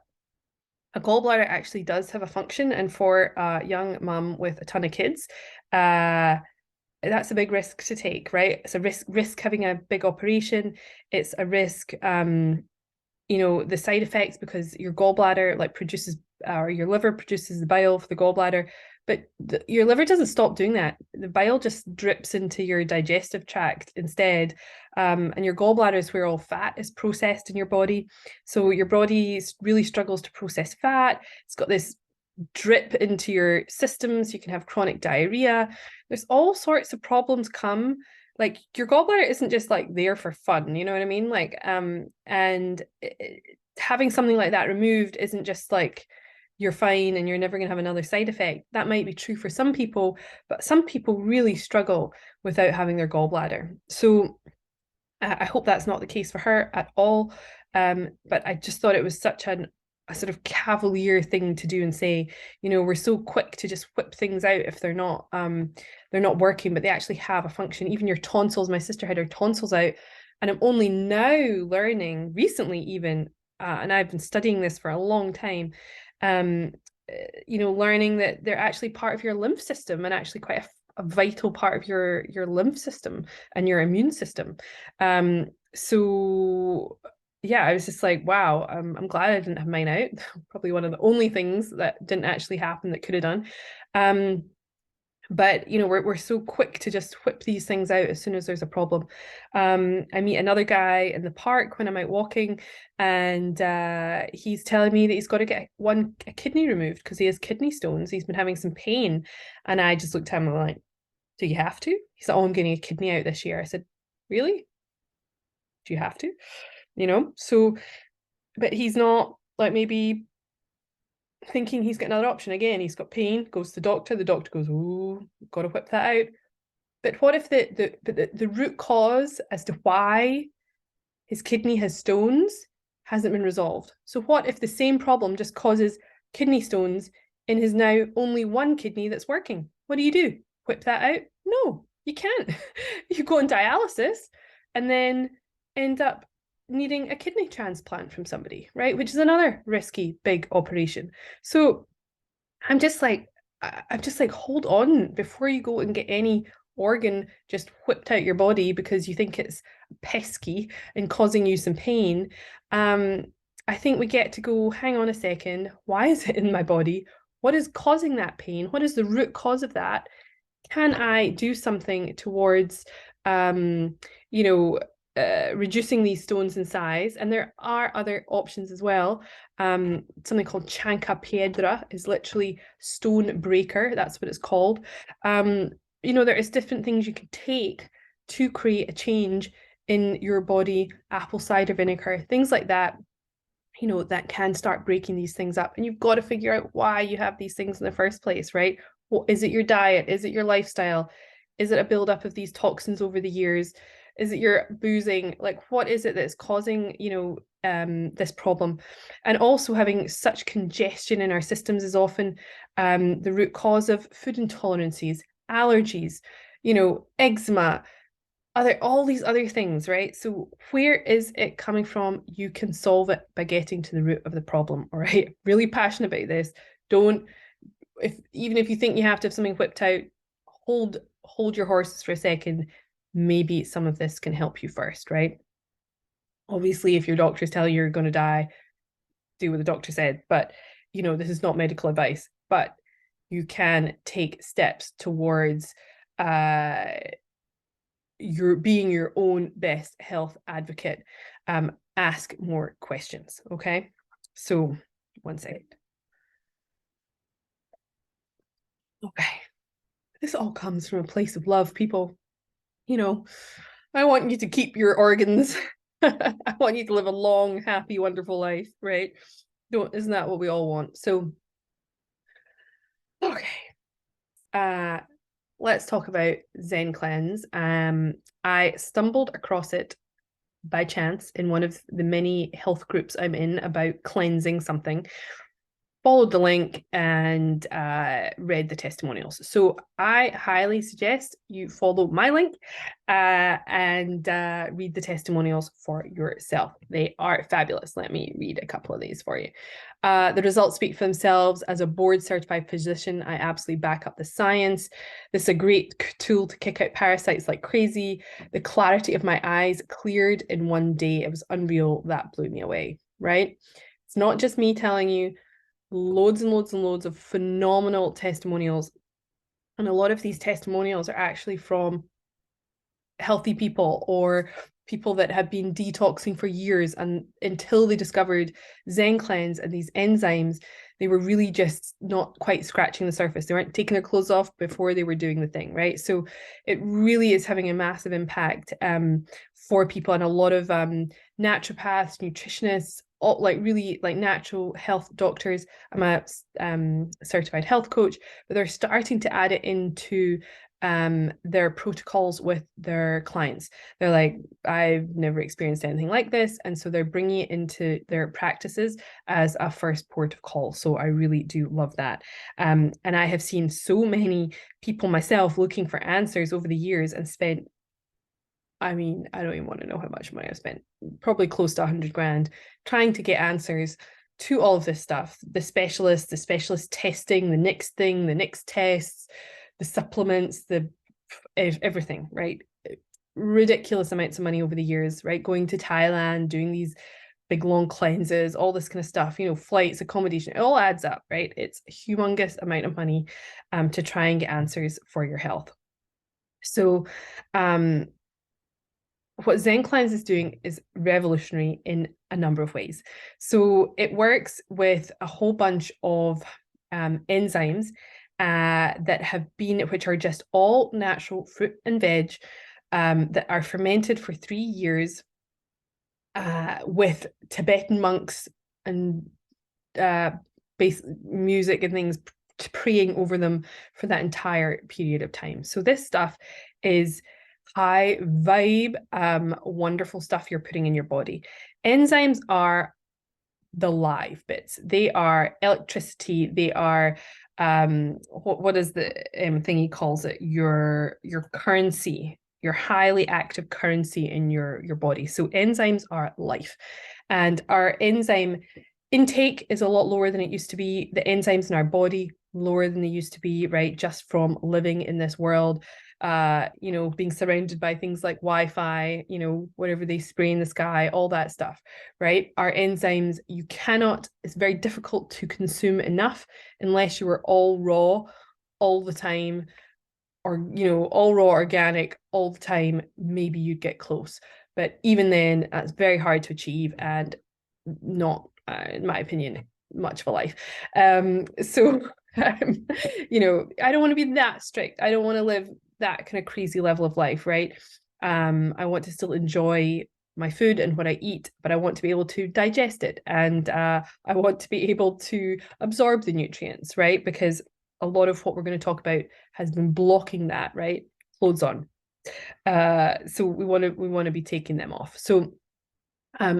a gallbladder actually does have a function, and for a young mum with a ton of kids, that's a big risk to take, right? It's a risk having a big operation. It's a risk, the side effects, because your gallbladder like produces, or your liver produces the bile for the gallbladder, but your liver doesn't stop doing that. The bile just drips into your digestive tract instead. And your gallbladder is where all fat is processed in your body. So your body really struggles to process fat. It's got this drip into your systems. You can have chronic diarrhea. There's all sorts of problems come. Like your gallbladder isn't just like there for fun, you know what I mean? Like, and having something like that removed isn't just like you're fine and you're never going to have another side effect. That might be true for some people, but some people really struggle without having their gallbladder. So I hope that's not the case for her at all. But I just thought it was such a sort of cavalier thing to do and say, we're so quick to just whip things out if they're not working, but they actually have a function. Even your tonsils, my sister had her tonsils out, and I'm only now learning recently even, and I've been studying this for a long time, learning that they're actually part of your lymph system, and actually quite a vital part of your lymph system and your immune system. So yeah, I was just like, wow, I'm glad I didn't have mine out. Probably one of the only things that didn't actually happen that could have done. But we're so quick to just whip these things out as soon as there's a problem. I meet another guy in the park when I'm out walking, and he's telling me that he's got to get a kidney removed because he has kidney stones. He's been having some pain, and I just looked at him and I'm like, do you have to? He said, oh, I'm getting a kidney out this year. I said, really? Do you have to? So, but he's not like maybe thinking he's got another option. Again, he's got pain, goes to the doctor goes, oh, got to whip that out. But what if the root cause as to why his kidney has stones hasn't been resolved? So what if the same problem just causes kidney stones in his now only one kidney that's working? What do? Whip that out? No, you can't. You go on dialysis and then end up needing a kidney transplant from somebody, right? Which is another risky big operation. So I'm just like, hold on before you go and get any organ just whipped out your body because you think it's pesky and causing you some pain. I think we get to go, hang on a second, why is it in my body? What is causing that pain? What is the root cause of that? Can I do something towards, reducing these stones in size? And there are other options as well. Something called chanca piedra is literally stone breaker. That's what it's called. There is different things you can take to create a change in your body, apple cider vinegar, things like that, that can start breaking these things up. And you've got to figure out why you have these things in the first place, right? Well, is it your diet? Is it your lifestyle? Is it a buildup of these toxins over the years? Is it your boozing? Like, what is it that's causing, this problem? And also having such congestion in our systems is often the root cause of food intolerances, allergies, eczema, all these other things, right? So where is it coming from? You can solve it by getting to the root of the problem. All right. Really passionate about this. Don't, even if you think you have to have something whipped out, hold your horses for a second. Maybe some of this can help you first, right? Obviously, if your doctor's telling you you're going to die, do what the doctor said. But this is not medical advice. But you can take steps towards being your own best health advocate. Ask more questions. Okay. So 1 second. Okay. This all comes from a place of love, people. I want you to keep your organs. I want you to live a long, happy, wonderful life, right? Isn't that what we all want? So, okay. Let's talk about Zencleanz. I stumbled across it by chance in one of the many health groups I'm in about cleansing something. followed the link and read the testimonials. So I highly suggest you follow my link and read the testimonials for yourself. They are fabulous. Let me read a couple of these for you. The results speak for themselves. As a board certified physician, I absolutely back up the science. This is a great tool to kick out parasites like crazy. The clarity of my eyes cleared in one day. It was unreal. That blew me away, right? It's not just me telling you, loads and loads and loads of phenomenal testimonials. And a lot of these testimonials are actually from healthy people or people that have been detoxing for years, and until they discovered Zencleanz and these enzymes, they were really just not quite scratching the surface. They weren't taking their clothes off before they were doing the thing, right? So it really is having a massive impact for people, and a lot of naturopaths, nutritionists, all, like really like natural health doctors. I'm a certified health coach, but they're starting to add it into their protocols with their clients. They're like, I've never experienced anything like this, and so they're bringing it into their practices as a first port of call. So I really do love that. And I have seen so many people myself looking for answers over the years and spent, I mean, I don't even want to know how much money I've spent, probably close to 100 grand trying to get answers to all of this stuff. The specialist testing, the next thing, the next tests, the supplements, the everything, right? Ridiculous amounts of money over the years, right? Going to Thailand, doing these big long cleanses, all this kind of stuff, you know, flights, accommodation, it all adds up, right? It's a humongous amount of money to try and get answers for your health. So what Zencleanz is doing is revolutionary in a number of ways. So it works with a whole bunch of enzymes that have been, which are just all natural fruit and veg that are fermented for 3 years with Tibetan monks and music and things praying over them for that entire period of time. So this stuff is high vibe, wonderful stuff you're putting in your body. Enzymes are the live bits. They are electricity. They are what is the thing he calls it? Your currency, your highly active currency in your body. So enzymes are life, and our enzyme intake is a lot lower than it used to be. The enzymes in our body lower than they used to be, right? Just from living in this world, you know, being surrounded by things like Wi-Fi, you know, whatever they spray in the sky, all that stuff, right? Our enzymes, you cannot, it's very difficult to consume enough unless you are all raw all the time, or, you know, all raw organic all the time. Maybe you'd get close. But even then, that's very hard to achieve and not, in my opinion, much of a life. So, you know, I don't want to be that strict. I don't want to live that kind of crazy level of life, right? I want to still enjoy my food and what I eat, but I want to be able to digest it, and I want to be able to absorb the nutrients, right? Because a lot of what we're going to talk about has been blocking that, right? Clothes on. So we want to be taking them off. So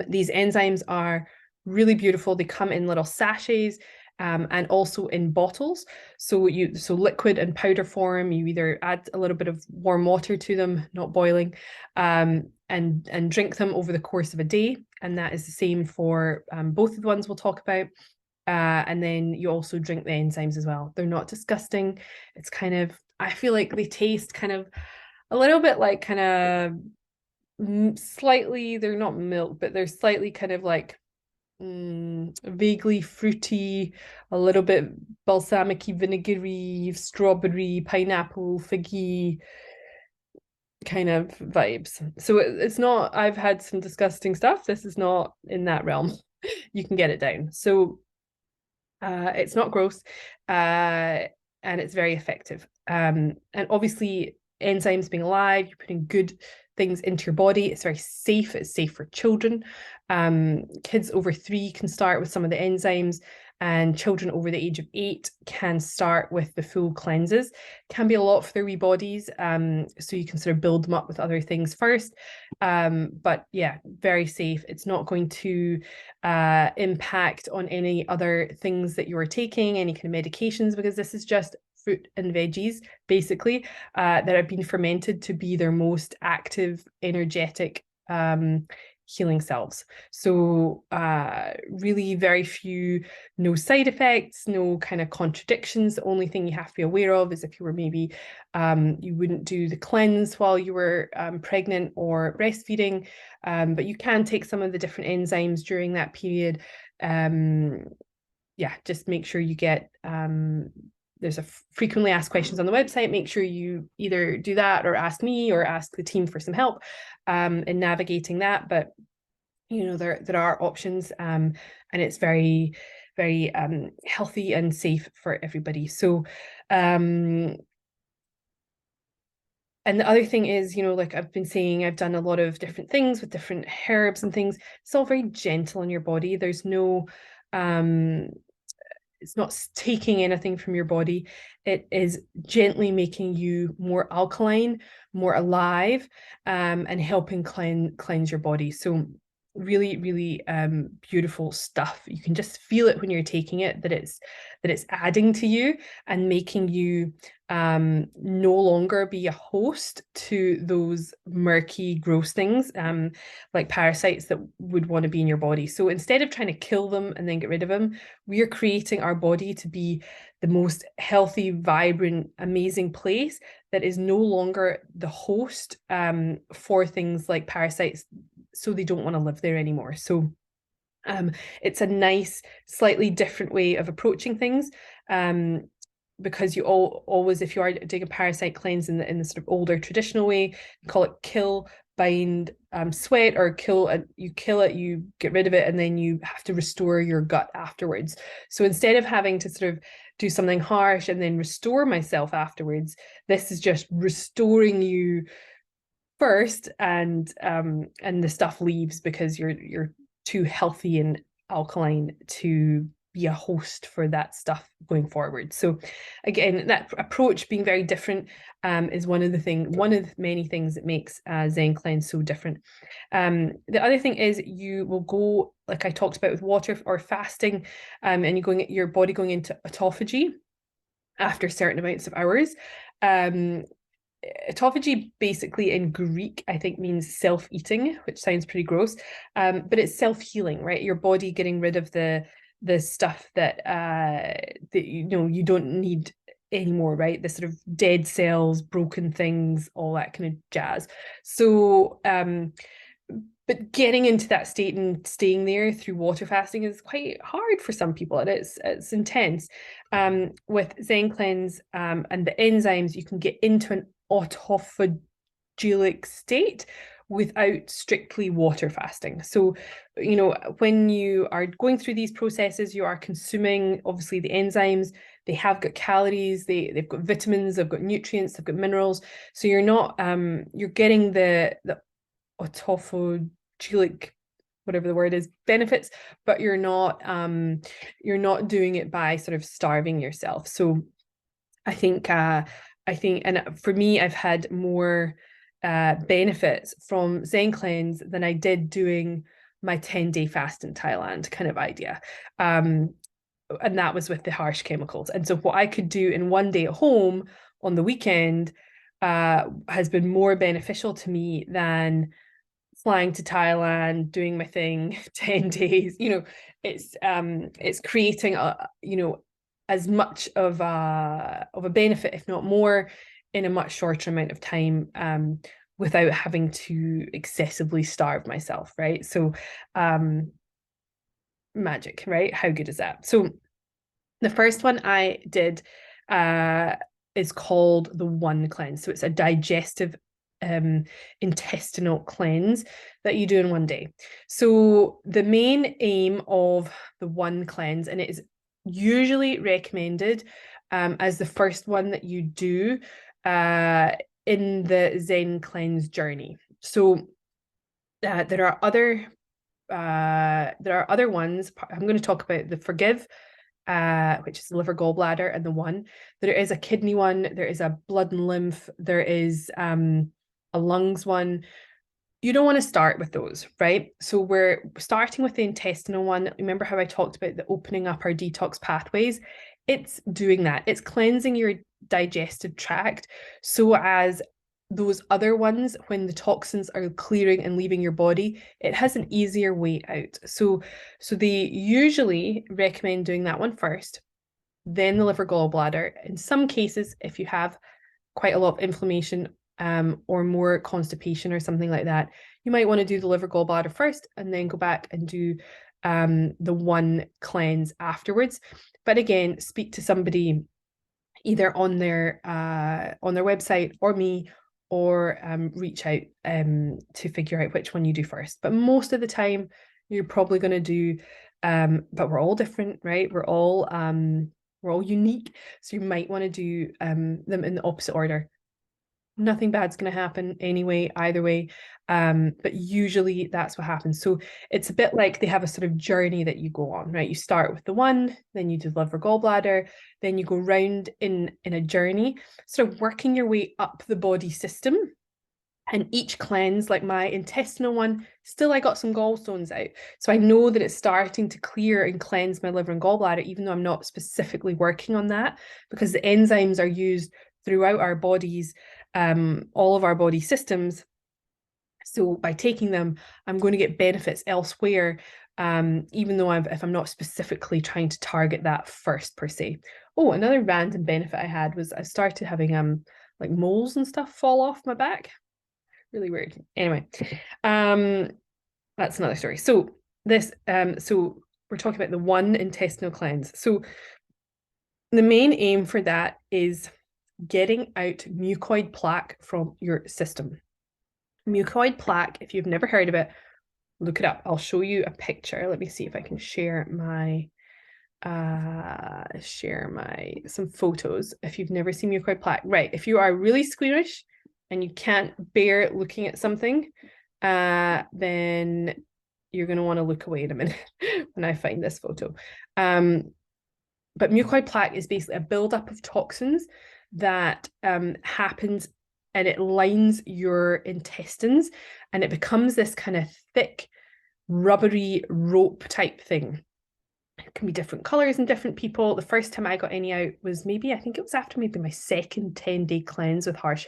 these enzymes are really beautiful. They come in little sachets and also in bottles. So liquid and powder form. You either add a little bit of warm water to them, not boiling, and drink them over the course of a day. And that is the same for both of the ones we'll talk about. And then you also drink the enzymes as well. They're not disgusting. It's kind of, I feel like they taste kind of a little bit like kind of slightly, they're not milk, but they're slightly kind of like vaguely fruity, a little bit balsamic-y, vinegary, strawberry, pineapple, figgy kind of vibes. So it's not, I've had some disgusting stuff. This is not in that realm. You can get it down. So it's not gross, and it's very effective. And obviously, enzymes being alive, you're putting good things into your body. It's very safe. It's safe for children. Kids over 3 can start with some of the enzymes. and children over the age of 8 can start with the full cleanses. Can be a lot for their wee bodies, so you can sort of build them up with other things first. But yeah, very safe. It's not going to impact on any other things that you are taking, any kind of medications, because this is just fruit and veggies, basically, that have been fermented to be their most active, energetic healing selves. So really very few, no side effects, no kind of contradictions. The only thing you have to be aware of is if you were maybe, you wouldn't do the cleanse while you were pregnant or breastfeeding, but you can take some of the different enzymes during that period. Yeah, just make sure you get, there's a frequently asked questions on the website. Make sure you either do that or ask me or ask the team for some help in navigating that. But there are options, and it's very, very healthy and safe for everybody. So and the other thing is, like I've been saying, I've done a lot of different things with different herbs and things. It's all very gentle on your body. There's no it's not taking anything from your body. It is gently making you more alkaline, more alive, and helping cleanse your body. So really, really beautiful stuff. You can just feel it when you're taking it, that it's adding to you and making you no longer be a host to those murky, gross things, like parasites that would want to be in your body. So instead of trying to kill them and then get rid of them, we are creating our body to be the most healthy, vibrant, amazing place that is no longer the host for things like parasites, so they don't want to live there anymore. So it's a nice, slightly different way of approaching things. Because you always, if you are doing a parasite cleanse in the sort of older traditional way, you call it kill, bind, sweat, or kill. You kill it, you get rid of it, and then you have to restore your gut afterwards. So instead of having to sort of do something harsh and then restore myself afterwards, this is just restoring you first, and the stuff leaves because you're too healthy and alkaline to be a host for that stuff going forward. So again, that approach being very different is one of the many things that makes Zencleanz so different. The other thing is you will go, like I talked about with water or fasting, and your body going into autophagy after certain amounts of hours. Autophagy basically in Greek, I think, means self-eating, which sounds pretty gross, but it's self-healing, right? Your body getting rid of the stuff that you don't need anymore, right? The sort of dead cells, broken things, all that kind of jazz. So but getting into that state and staying there through water fasting is quite hard for some people, and it's intense. With Zencleanz and the enzymes, you can get into an autophagic state without strictly water fasting. So, when you are going through these processes, you are consuming, obviously, the enzymes. They have got calories, they've got vitamins, they've got nutrients, they've got minerals. So you're not, you're getting the autophagic, whatever the word is, benefits, but you're not doing it by sort of starving yourself. So I think, and for me, I've had more benefits from Zencleanz than I did doing my 10-day fast in Thailand kind of idea. And that was with the harsh chemicals. And so what I could do in one day at home on the weekend has been more beneficial to me than flying to Thailand, doing my thing 10 days. It's creating as much of a benefit, if not more, in a much shorter amount of time, without having to excessively starve myself, right? So magic, right? How good is that? So the first one I did is called the One Cleanse. So it's a digestive intestinal cleanse that you do in one day. So the main aim of the One Cleanse, and it is usually recommended as the first one that you do in the Zencleanz journey. So there are other ones. I'm going to talk about the Forgive, which is the liver, gallbladder, and the one. There is a kidney one. There is a blood and lymph. There is a lungs one. You don't want to start with those, right? So we're starting with the intestinal one. Remember how I talked about the opening up our detox pathways? It's doing that. It's cleansing your digestive tract so as those other ones, when the toxins are clearing and leaving your body, it has an easier way out. So they usually recommend doing that one first, then the liver, gallbladder. In some cases, if you have quite a lot of inflammation or more constipation or something like that, you might want to do the liver, gallbladder first and then go back and do the one cleanse afterwards. But again, speak to somebody either on their website or me, or reach out to figure out which one you do first. But most of the time, you're probably going to do, but we're all different, right? We're all unique, so you might want to do them in the opposite order. Nothing bad's going to happen anyway, either way. But usually that's what happens. So it's a bit like they have a sort of journey that you go on, right? You start with the one, then you do the liver, gallbladder, then you go round in a journey, sort of working your way up the body system. And each cleanse, like my intestinal one, still I got some gallstones out. So I know that it's starting to clear and cleanse my liver and gallbladder, even though I'm not specifically working on that, because the enzymes are used throughout our bodies, all of our body systems. So by taking them, I'm going to get benefits elsewhere, even though if I'm not specifically trying to target that first per se. Oh, another random benefit I had was I started having like moles and stuff fall off my back. Really weird. Anyway, that's another story. So this, so we're talking about the one intestinal cleanse. So the main aim for that is getting out mucoid plaque from your system. Mucoid plaque, if you've never heard of it, look it up. I'll show you a picture. Let me see if I can share my some photos. If you've never seen mucoid plaque, right? If you are really squeamish and you can't bear looking at something, then you're going to want to look away in a minute when I find this photo. But mucoid plaque is basically a buildup of toxins that happens, and it lines your intestines, and it becomes this kind of thick, rubbery rope type thing. It can be different colors in different people. The first time I got any out was I think it was after maybe my second 10-day cleanse with harsh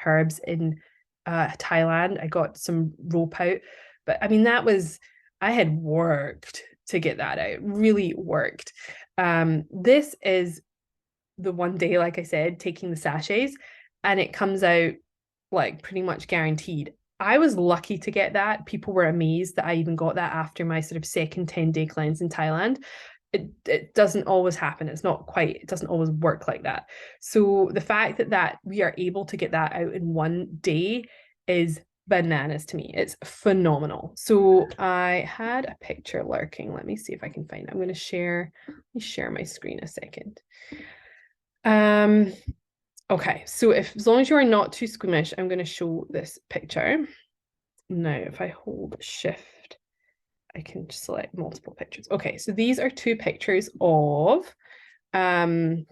herbs in Thailand. I got some rope out, but I mean, I had worked to get that out, really worked. This is the one day, like I said, taking the sachets, and it comes out like pretty much guaranteed. I was lucky to get that. People were amazed that I even got that after my sort of second 10-day cleanse in Thailand. It doesn't always happen. It doesn't always work like that. So the fact that we are able to get that out in one day is bananas to me. It's phenomenal. So I had a picture lurking. Let me see if I can find it. Let me share my screen a second. Okay, so as long as you are not too squeamish, I'm going to show this picture. Now, if I hold shift, I can select multiple pictures. Okay, so these are two pictures of mucoid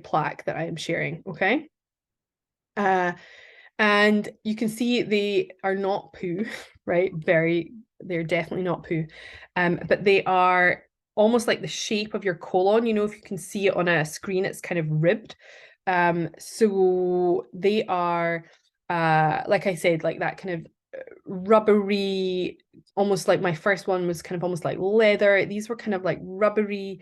plaque that I am sharing, okay? And you can see they are not poo, right? They're definitely not poo. But they are almost like the shape of your colon. You know, if you can see it on a screen, it's kind of ribbed. So they are, like I said, like that kind of rubbery, almost like my first one was kind of almost like leather. These were kind of like rubbery,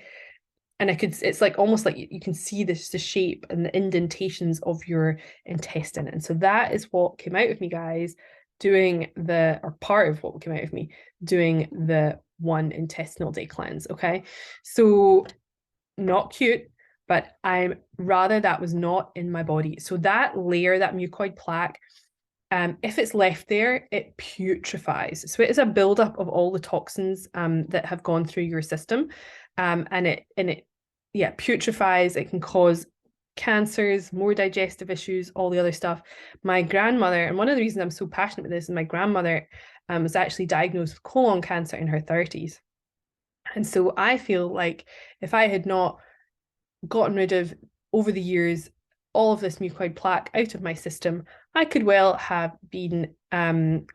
and it's like almost like you can see the shape and the indentations of your intestine. And so that is what came out of me, guys, part of what came out of me doing the one intestinal day cleanse. Okay, so not cute, but I'm rather that was not in my body. So that layer, that mucoid plaque, if it's left there, it putrefies. So it is a buildup of all the toxins that have gone through your system, and it putrefies. It can cause cancers, more digestive issues, all the other stuff. My grandmother, and one of the reasons I'm so passionate with this is my grandmother was actually diagnosed with colon cancer in her 30s. And so I feel like if I had not gotten rid of, over the years, all of this mucoid plaque out of my system, I could well have been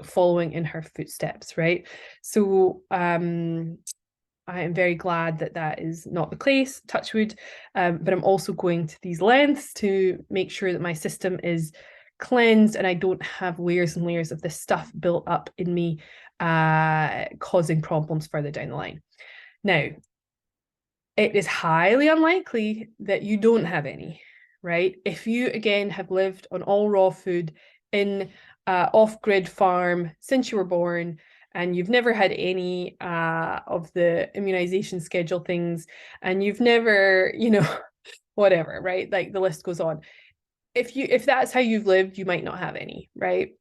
following in her footsteps, right? So I am very glad that that is not the case, touch wood, but I'm also going to these lengths to make sure that my system is cleansed and I don't have layers and layers of this stuff built up in me, causing problems further down the line. Now, it is highly unlikely that you don't have any, right? If you, again, have lived on all raw food in off-grid farm since you were born, and you've never had any of the immunization schedule things, and you've never, whatever, right? Like the list goes on. If that's how you've lived, you might not have any, right?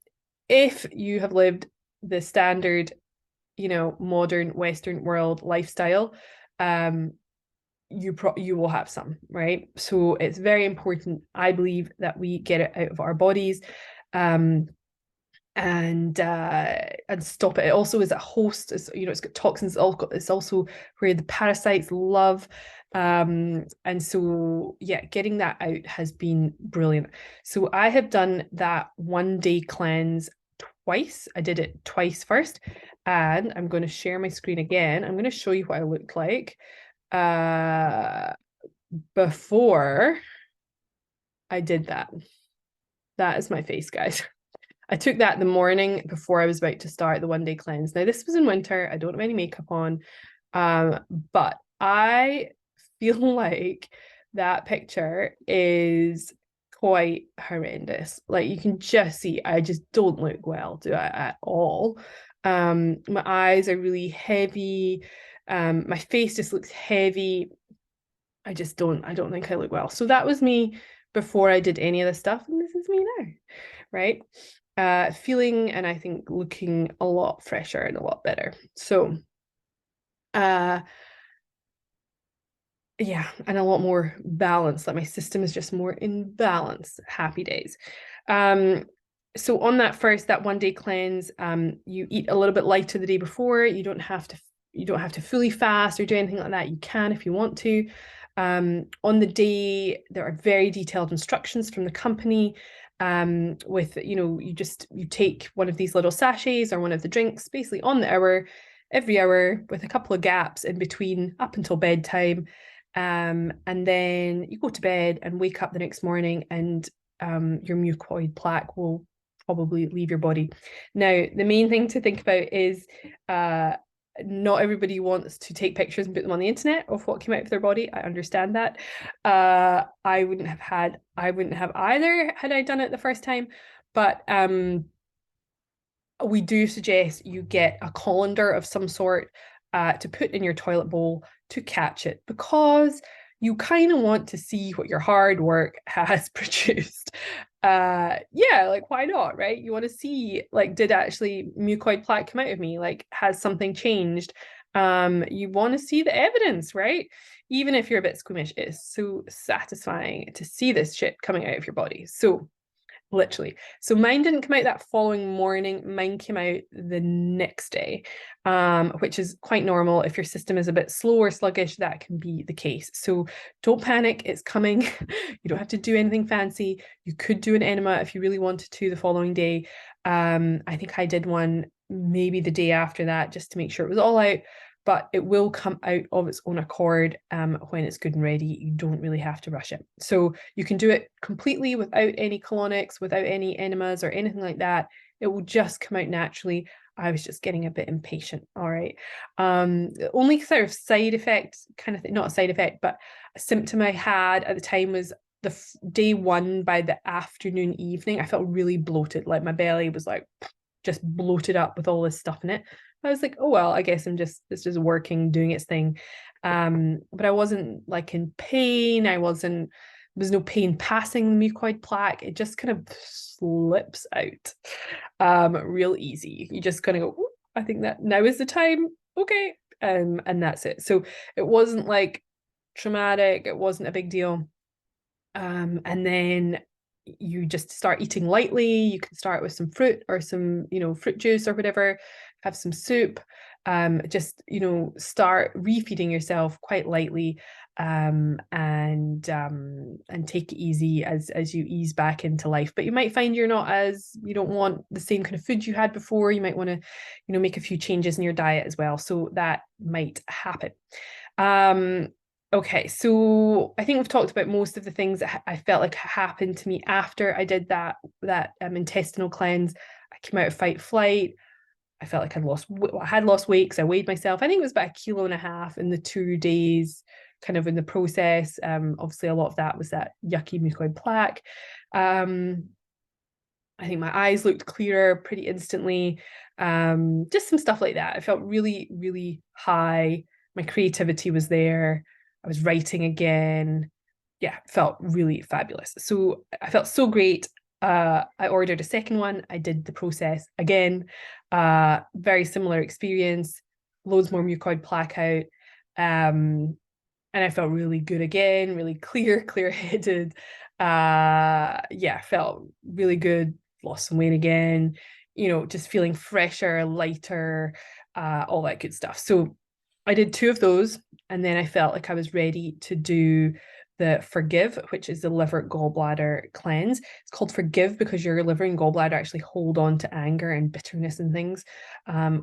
If you have lived the standard, modern Western world lifestyle, you will have some, right? So it's very important, I believe, that we get it out of our bodies, and stop it. It also is a host. It's got toxins. It's also where the parasites love. And so yeah, getting that out has been brilliant. So I have done that 1 day cleanse twice. I did it twice first, and I'm going to share my screen again. I'm going to show you what I looked like before I did that. That is my face, guys. I took that the morning before I was about to start the 1 day cleanse. Now, this was in winter. I don't have any makeup on, but I feel like that picture is quite horrendous. Like you can just see, I just don't look well, do I at all? My eyes are really heavy. My face just looks heavy. I don't think I look well. So that was me before I did any of this stuff, and this is me now, right? Feeling and I think looking a lot fresher and a lot better. So yeah, and a lot more balanced. Like my system is just more in balance. Happy days. So on that 1 day cleanse, you eat a little bit lighter the day before. You don't have to fully fast or do anything like that. You can if you want to. On the day, there are very detailed instructions from the company, with, you take one of these little sachets or one of the drinks basically on the hour, every hour, with a couple of gaps in between up until bedtime. And then you go to bed and wake up the next morning, and your mucoid plaque will probably leave your body. Now, the main thing to think about is not everybody wants to take pictures and put them on the internet of what came out of their body. I understand that. I wouldn't have either had I done it the first time, but we do suggest you get a colander of some sort to put in your toilet bowl to catch it, because you kind of want to see what your hard work has produced. Yeah, like why not, right? You want to see, like, did actually mucoid plaque come out of me? Like, has something changed? You want to see the evidence, right? Even if you're a bit squeamish, it's so satisfying to see this shit coming out of your body. So literally. So mine didn't come out that following morning. Mine came out the next day, which is quite normal. If your system is a bit slow or sluggish, that can be the case. So don't panic. It's coming. You don't have to do anything fancy. You could do an enema if you really wanted to the following day. I think I did one maybe the day after that, just to make sure it was all out. But it will come out of its own accord when it's good and ready. You don't really have to rush it. So you can do it completely without any colonics, without any enemas or anything like that. It will just come out naturally. I was just getting a bit impatient. All right. The only sort of side effect, kind of thing, not a side effect, but a symptom I had at the time was the day one. By the afternoon, evening, I felt really bloated. Like my belly was like just bloated up with all this stuff in it. I was like, oh well, I guess it's just working, doing its thing. But I wasn't like in pain. There was no pain passing the mucoid plaque. It just kind of slips out real easy. You just kind of go, I think that now is the time. Okay. And that's it. So it wasn't like traumatic, it wasn't a big deal. And then you just start eating lightly. You can start with some fruit or some, fruit juice or whatever, have some soup. just, start refeeding yourself quite lightly, and take it easy as you ease back into life. But you might find you don't want the same kind of food you had before. You might want to, make a few changes in your diet as well. So that might happen. Okay, so I think we've talked about most of the things that I felt like happened to me after I did that intestinal cleanse. I came out of fight flight. I felt like I had lost weight because I weighed myself. I think it was about 1.5 kilos in the 2 days, kind of in the process. Obviously, a lot of that was that yucky mucoid plaque. I think my eyes looked clearer pretty instantly. Just some stuff like that. I felt really, really high. My creativity was there. I was writing again. Yeah, felt really fabulous. So I felt so great. I ordered a second one. I did the process again. Very similar experience. Loads more mucoid plaque out. And I felt really good again, really clear-headed. Yeah, felt really good. Lost some weight again. Just feeling fresher, lighter, all that good stuff. So I did 2 of those, and then I felt like I was ready to do the Forgive, which is the liver gallbladder cleanse. It's called Forgive because your liver and gallbladder actually hold on to anger and bitterness and things.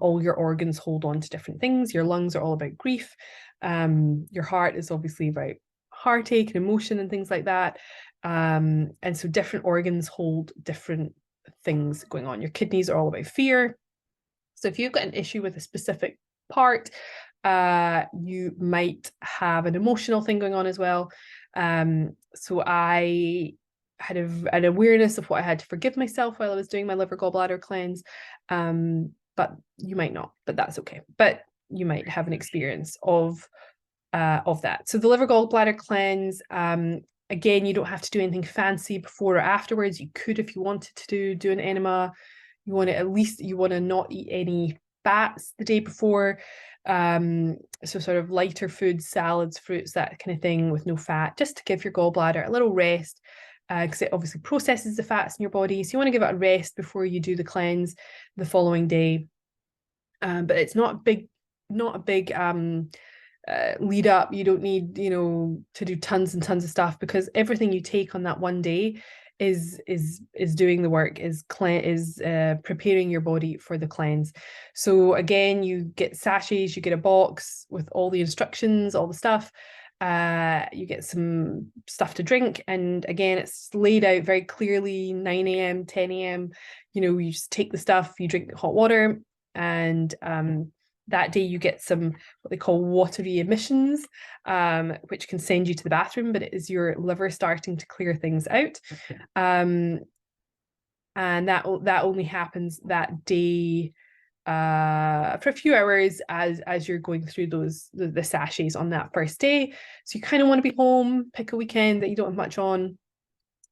All your organs hold on to different things. Your lungs are all about grief. Your heart is obviously about heartache and emotion and things like that. And so different organs hold different things going on. Your kidneys are all about fear. So if you've got an issue with a specific part, you might have an emotional thing going on as well. So I had an awareness of what I had to forgive myself while I was doing my liver gallbladder cleanse. But you might not, but that's okay. But you might have an experience of that. So the liver gallbladder cleanse, again, you don't have to do anything fancy before or afterwards. You could, if you wanted to do an enema. You want to not eat any fats the day before. So sort of lighter foods, salads, fruits, that kind of thing with no fat, just to give your gallbladder a little rest, because it obviously processes the fats in your body. So you want to give it a rest before you do the cleanse the following day. But it's not a big lead up. You don't need, to do tons and tons of stuff, because everything you take on that one day is doing the work, is preparing your body for the cleanse. So again, you get sachets, you get a box with all the instructions, all the stuff. You get some stuff to drink, and again, it's laid out very clearly, 9 a.m., 10 a.m. You just take the stuff, you drink hot water, and that day you get some what they call watery emissions, which can send you to the bathroom, but it is your liver starting to clear things out. And that only happens that day for a few hours as you're going through the sachets on that first day. So you kind of want to be home, pick a weekend that you don't have much on.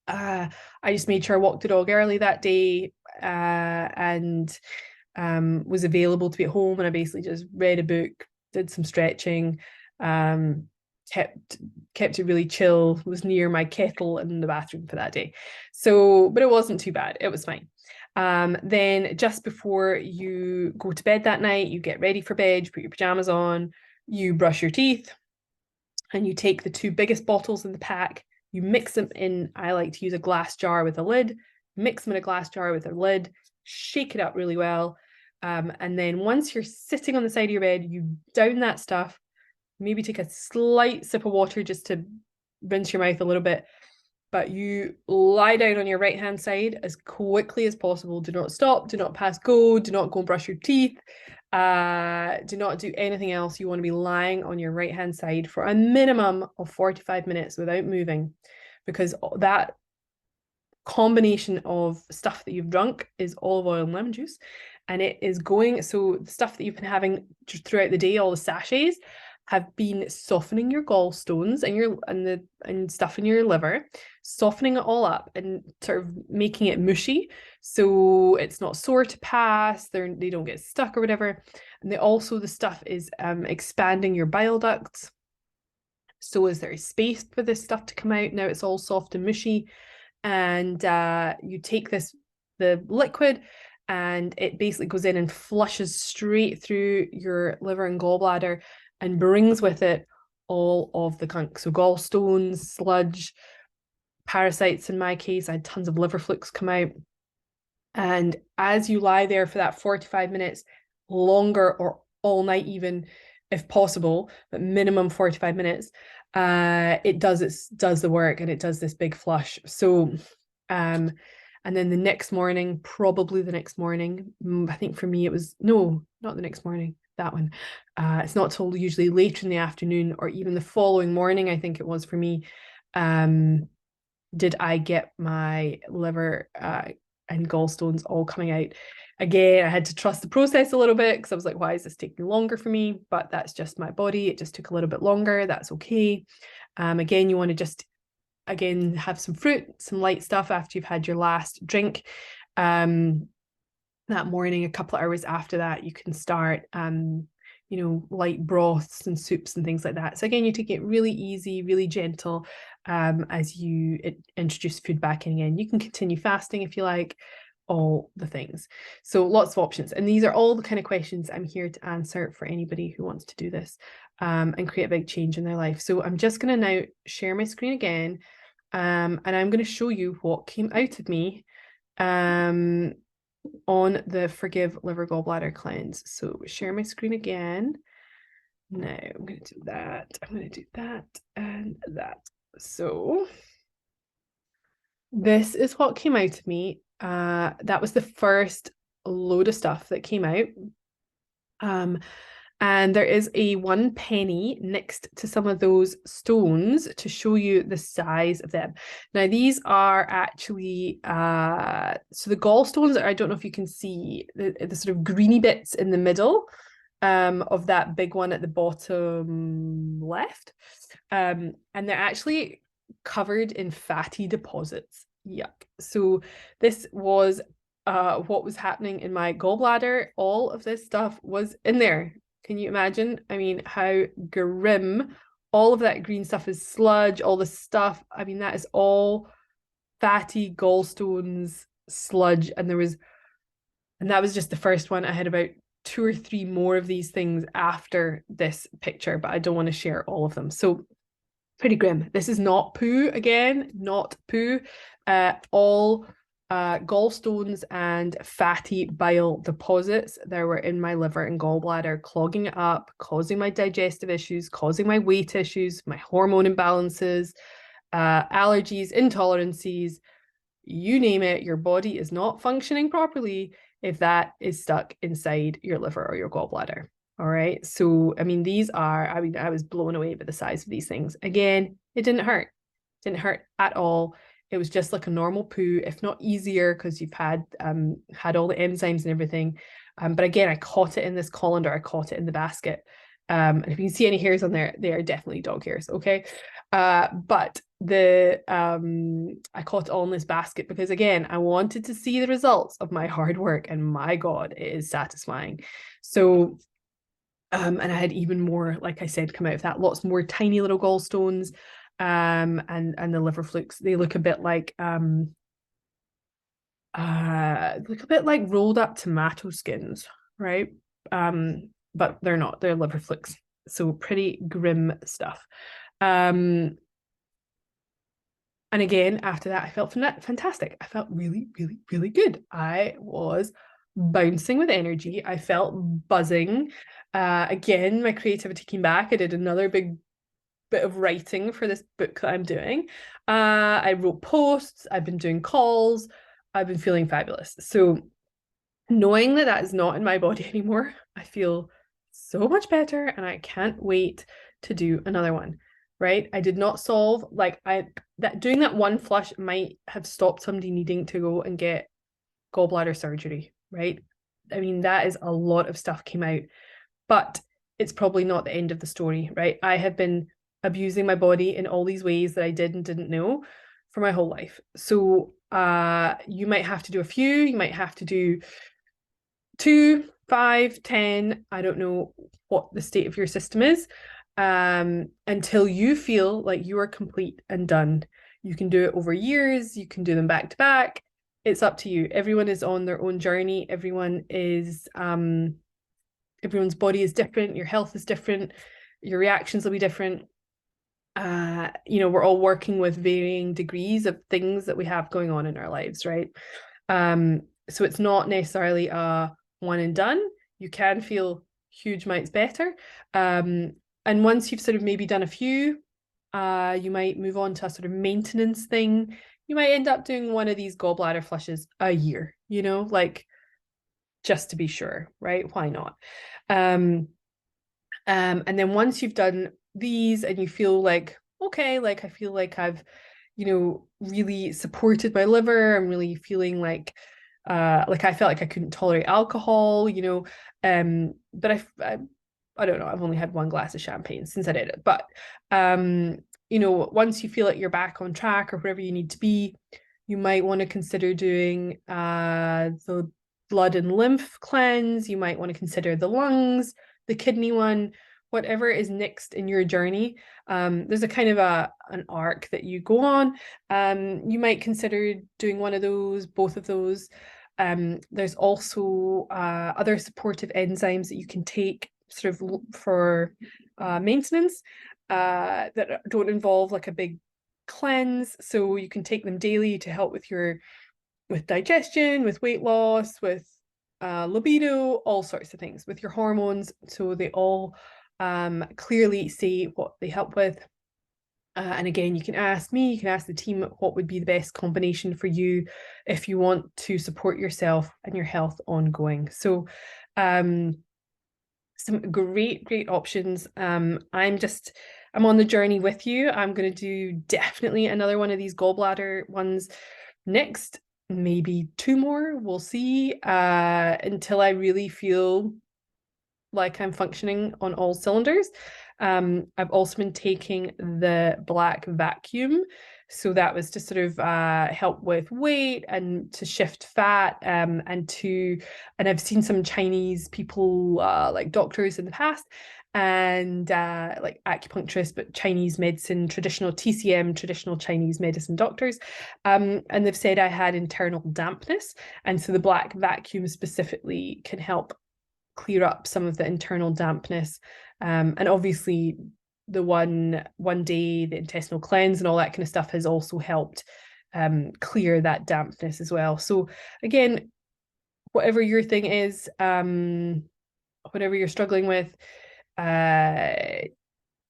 I just made sure I walked the dog early that day, and was available to be at home, and I basically just read a book, did some stretching, kept it really chill, was near my kettle in the bathroom for that day. So, but it wasn't too bad, it was fine. Then just before you go to bed that night, you get ready for bed, you put your pajamas on, you brush your teeth, and you take the 2 biggest bottles in the pack, you mix them in. I like to use a glass jar with a lid, mix them in a glass jar with a lid, shake it up really well. And then once you're sitting on the side of your bed, you down that stuff, maybe take a slight sip of water just to rinse your mouth a little bit, but you lie down on your right hand side as quickly as possible. Do not stop, do not pass go, do not go and brush your teeth, do not do anything else. You want to be lying on your right hand side for a minimum of 45 minutes without moving, because that combination of stuff that you've drunk is olive oil and lemon juice, and it is going, so the stuff that you've been having just throughout the day, all the sachets, have been softening your gallstones and stuff in your liver, softening it all up and sort of making it mushy, so it's not sore to pass, they don't get stuck or whatever. And the stuff is expanding your bile ducts, so as there is space for this stuff to come out. Now it's all soft and mushy, and you take the liquid, and it basically goes in and flushes straight through your liver and gallbladder and brings with it all of the gunk. So gallstones, sludge, parasites. In my case, I had tons of liver flukes come out. And as you lie there for that 45 minutes, longer or all night, even if possible, but minimum 45 minutes, it does the work, and it does this big flush. So, and then the next morning, probably the next morning, I think for me it was, no, not the next morning, that one. It's not till usually later in the afternoon or even the following morning, I think it was for me. Did I get my liver and gallstones all coming out. Again, I had to trust the process a little bit because I was like, why is this taking longer for me? But that's just my body. It just took a little bit longer. That's okay. Again, you want to just, again, have some fruit, some light stuff after you've had your last drink. That morning, a couple of hours after that, you can start, light broths and soups and things like that. So again, you take it really easy, really gentle as you introduce food back in again. You can continue fasting if you like, all the things. So lots of options. And these are all the kind of questions I'm here to answer for anybody who wants to do this and create a big change in their life. So I'm just going to now share my screen again, and I'm going to show you what came out of me on the Forgive Liver Gallbladder Cleanse. So share my screen again. Now I'm going to do that. I'm going to do that and that. So this is what came out of me. That was the first load of stuff that came out. And there is a 1 penny next to some of those stones to show you the size of them. Now, these are actually, so the gallstones, I don't know if you can see the sort of greeny bits in the middle of that big one at the bottom left. And they're actually covered in fatty deposits. Yuck. So this was what was happening in my gallbladder. All of this stuff was in there. Can you imagine? I mean, how grim. All of that green stuff is sludge, all the stuff. I mean, that is all fatty gallstones, sludge. And that was just the first one. I had about 2 or 3 more of these things after this picture, but I don't want to share all of them. So pretty grim. This is not poo, again, not poo. All gallstones and fatty bile deposits that were in my liver and gallbladder, clogging it up, causing my digestive issues, causing my weight issues, my hormone imbalances, allergies, intolerances, you name it. Your body is not functioning properly if that is stuck inside your liver or your gallbladder. All right. So, I mean, I was blown away by the size of these things. Again, it didn't hurt. It didn't hurt at all. It was just like a normal poo, if not easier, because you've had all the enzymes and everything. But again, I caught it in this colander. I caught it in the basket. And if you can see any hairs on there, they are definitely dog hairs. Okay. But I caught it all in this basket because, again, I wanted to see the results of my hard work, and my God, it is satisfying. So, and I had even more, like I said, come out of that. Lots more tiny little gallstones. And the liver flukes, they look a bit like rolled up tomato skins, right? But they're not, they're liver flukes. So pretty grim stuff. And again, after that, I felt fantastic. I felt really, really, really good. I was bouncing with energy. I felt buzzing. Again, my creativity came back. I did another big bit of writing for this book that I'm doing. I wrote posts. I've been doing calls. I've been feeling fabulous. So knowing that that is not in my body anymore, I feel so much better, and I can't wait to do another one. Right? I did not solve, doing that one flush might have stopped somebody needing to go and get gallbladder surgery. Right? I mean, that is a lot of stuff came out, but it's probably not the end of the story. Right? I have been abusing my body in all these ways that I did and didn't know for my whole life. So you might have to do a few, you might have to do 2, 5, 10, I don't know what the state of your system is, until you feel like you are complete and done. You can do it over years, you can do them back to back. it's up to you. Everyone is on their own journey. Everyone's body is different, your health is different, your reactions will be different. We're all working with varying degrees of things that we have going on in our lives, right? So it's not necessarily a one and done. You can feel huge amounts better. And once you've sort of maybe done a few, you might move on to a sort of maintenance thing. You might end up doing one of these gallbladder flushes a year, like just to be sure, right? Why not? And then once you've done these and you feel like, okay, like I feel like I've, really supported my liver. I'm really feeling like I felt like I couldn't tolerate alcohol, but I don't know, I've only had one glass of champagne since I did it. But once you feel like you're back on track or wherever you need to be, you might want to consider doing the blood and lymph cleanse. You might want to consider the lungs, the kidney one, whatever is next in your journey. There's a kind of an arc that you go on. You might consider doing one of those, both of those. There's also other supportive enzymes that you can take sort of for maintenance that don't involve like a big cleanse. So you can take them daily to help with digestion, with weight loss, with libido, all sorts of things, with your hormones. So they all clearly say what they help with. And again, you can ask me, you can ask the team what would be the best combination for you if you want to support yourself and your health ongoing. So some great options. I'm on the journey with you. I'm going to do definitely another one of these gallbladder ones next, maybe two more, we'll see, until I really feel like I'm functioning on all cylinders. I've also been taking the black vacuum. So that was to sort of help with weight and to shift fat, and I've seen some Chinese people, like doctors in the past, and like acupuncturists, but Chinese medicine, traditional TCM, traditional Chinese medicine doctors. And they've said I had internal dampness. And so the black vacuum specifically can help clear up some of the internal dampness. And obviously the one day, the intestinal cleanse and all that kind of stuff has also helped clear that dampness as well. So again, whatever your thing is, whatever you're struggling with,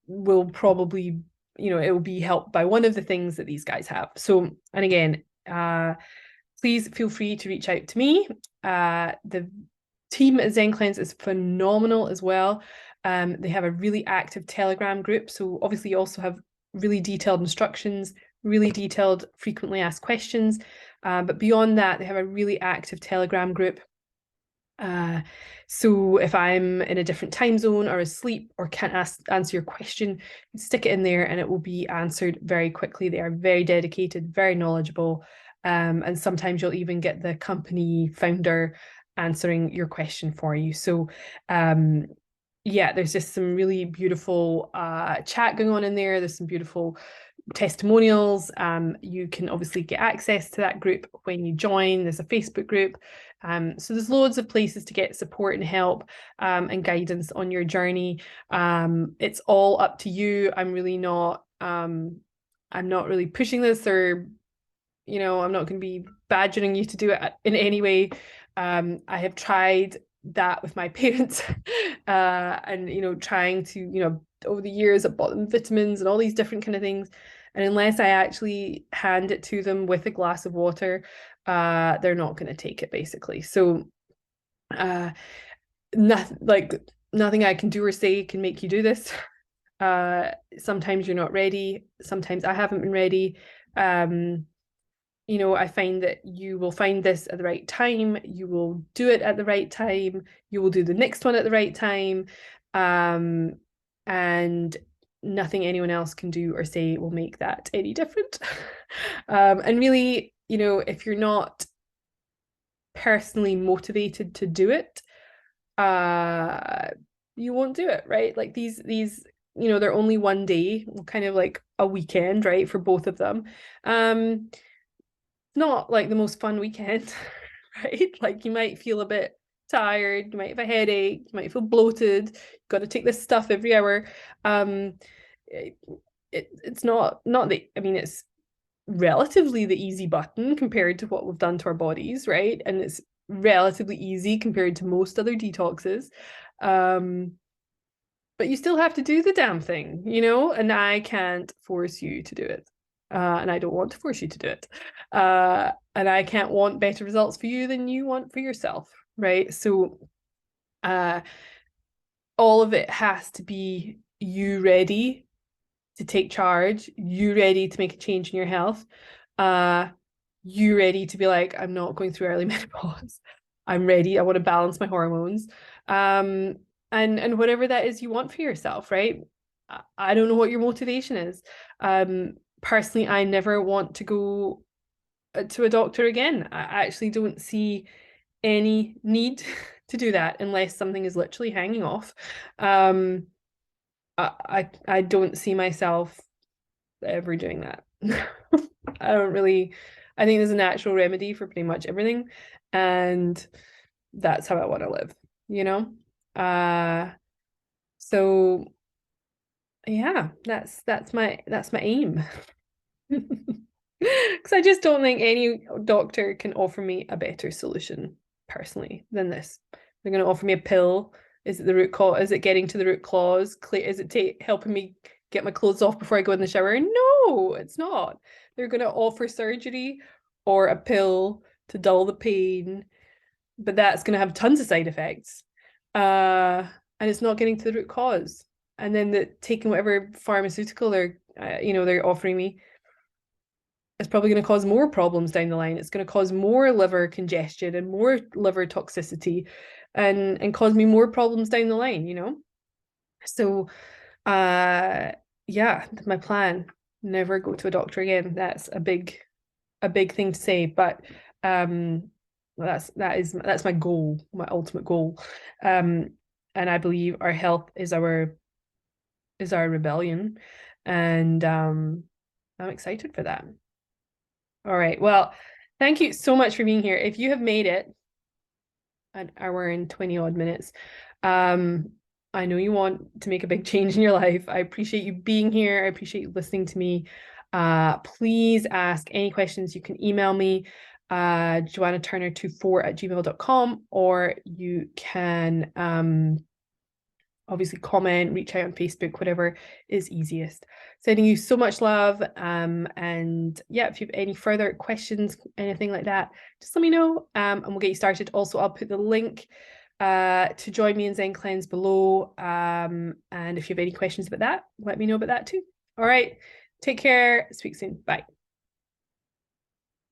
will probably, it will be helped by one of the things that these guys have. So, and again, please feel free to reach out to me. The team at Zencleanz is phenomenal as well. They have a really active Telegram group. So obviously you also have really detailed instructions, really detailed frequently asked questions. But beyond that, they have a really active Telegram group. So if I'm in a different time zone or asleep or can't answer your question, stick it in there and it will be answered very quickly. They are very dedicated, very knowledgeable. And sometimes you'll even get the company founder answering your question for you. So yeah, there's just some really beautiful chat going on in there. There's some beautiful testimonials. You can obviously get access to that group when you join. There's a Facebook group. So there's loads of places to get support and help and guidance on your journey. It's all up to you. I'm not really pushing this, or I'm not going to be badgering you to do it in any way. I have tried that with my parents, and trying to, over the years I bought them vitamins and all these different kind of things, and unless I actually hand it to them with a glass of water, they're not going to take it, basically. So nothing I can do or say can make you do this. Sometimes you're not ready, sometimes I haven't been ready. I find that you will find this at the right time. You will do it at the right time. You will do the next one at the right time. And nothing anyone else can do or say will make that any different. And really, if you're not personally motivated to do it, you won't do it, right? Like these, they're only one day, kind of like a weekend, right, for both of them. not like the most fun weekend, right? Like you might feel a bit tired, you might have a headache, you might feel bloated, you've got to take this stuff every hour. Um, it, it's not the, I mean, it's relatively the easy button compared to what we've done to our bodies, right? And it's relatively easy compared to most other detoxes. Um, but you still have to do the damn thing, you know? And I can't force you to do it. And I don't want to force you to do it. And I can't want better results for you than you want for yourself, right? So uh, all of it has to be you ready to take charge, you ready to make a change in your health, uh, you ready to be like, I'm not going through early menopause. I'm ready. I want to balance my hormones. Um, and whatever that is you want for yourself, right? I don't know what your motivation is. Personally, I never want to go to a doctor again. I actually don't see any need to do that unless something is literally hanging off. Um, I don't see myself ever doing that. I don't really, I think there's a natural remedy for pretty much everything. And that's how I want to live, you know? Uh, so yeah, that's my aim. Because I just don't think any doctor can offer me a better solution personally than this. They're going to offer me a pill. Is it the root cause? Is it getting to the root cause? Is it helping me get my clothes off before I go in the shower? No, it's not. They're going to offer surgery or a pill to dull the pain, but that's going to have tons of side effects. And it's not getting to the root cause. And then taking whatever pharmaceutical they're offering me, it's probably going to cause more problems down the line. It's going to cause more liver congestion and more liver toxicity and cause me more problems down the line, you know? So uh yeah, my plan, never go to a doctor again. That's a big thing to say, but um that's my goal, my ultimate goal. Um and I believe our health is our rebellion. And I'm excited for that. All right. Well, thank you so much for being here. If you have made it an hour and 20 odd minutes, um, I know you want to make a big change in your life. I appreciate you being here. I appreciate you listening to me. Please ask any questions. You can email me, joannaturner24@gmail.com, or you can obviously comment, reach out on Facebook, whatever is easiest. Sending you so much love. And yeah, if you have any further questions, anything like that, just let me know, and we'll get you started. Also, I'll put the link to join me in Zencleanz below. And if you have any questions about that, let me know about that too. All right, take care. Speak soon. Bye.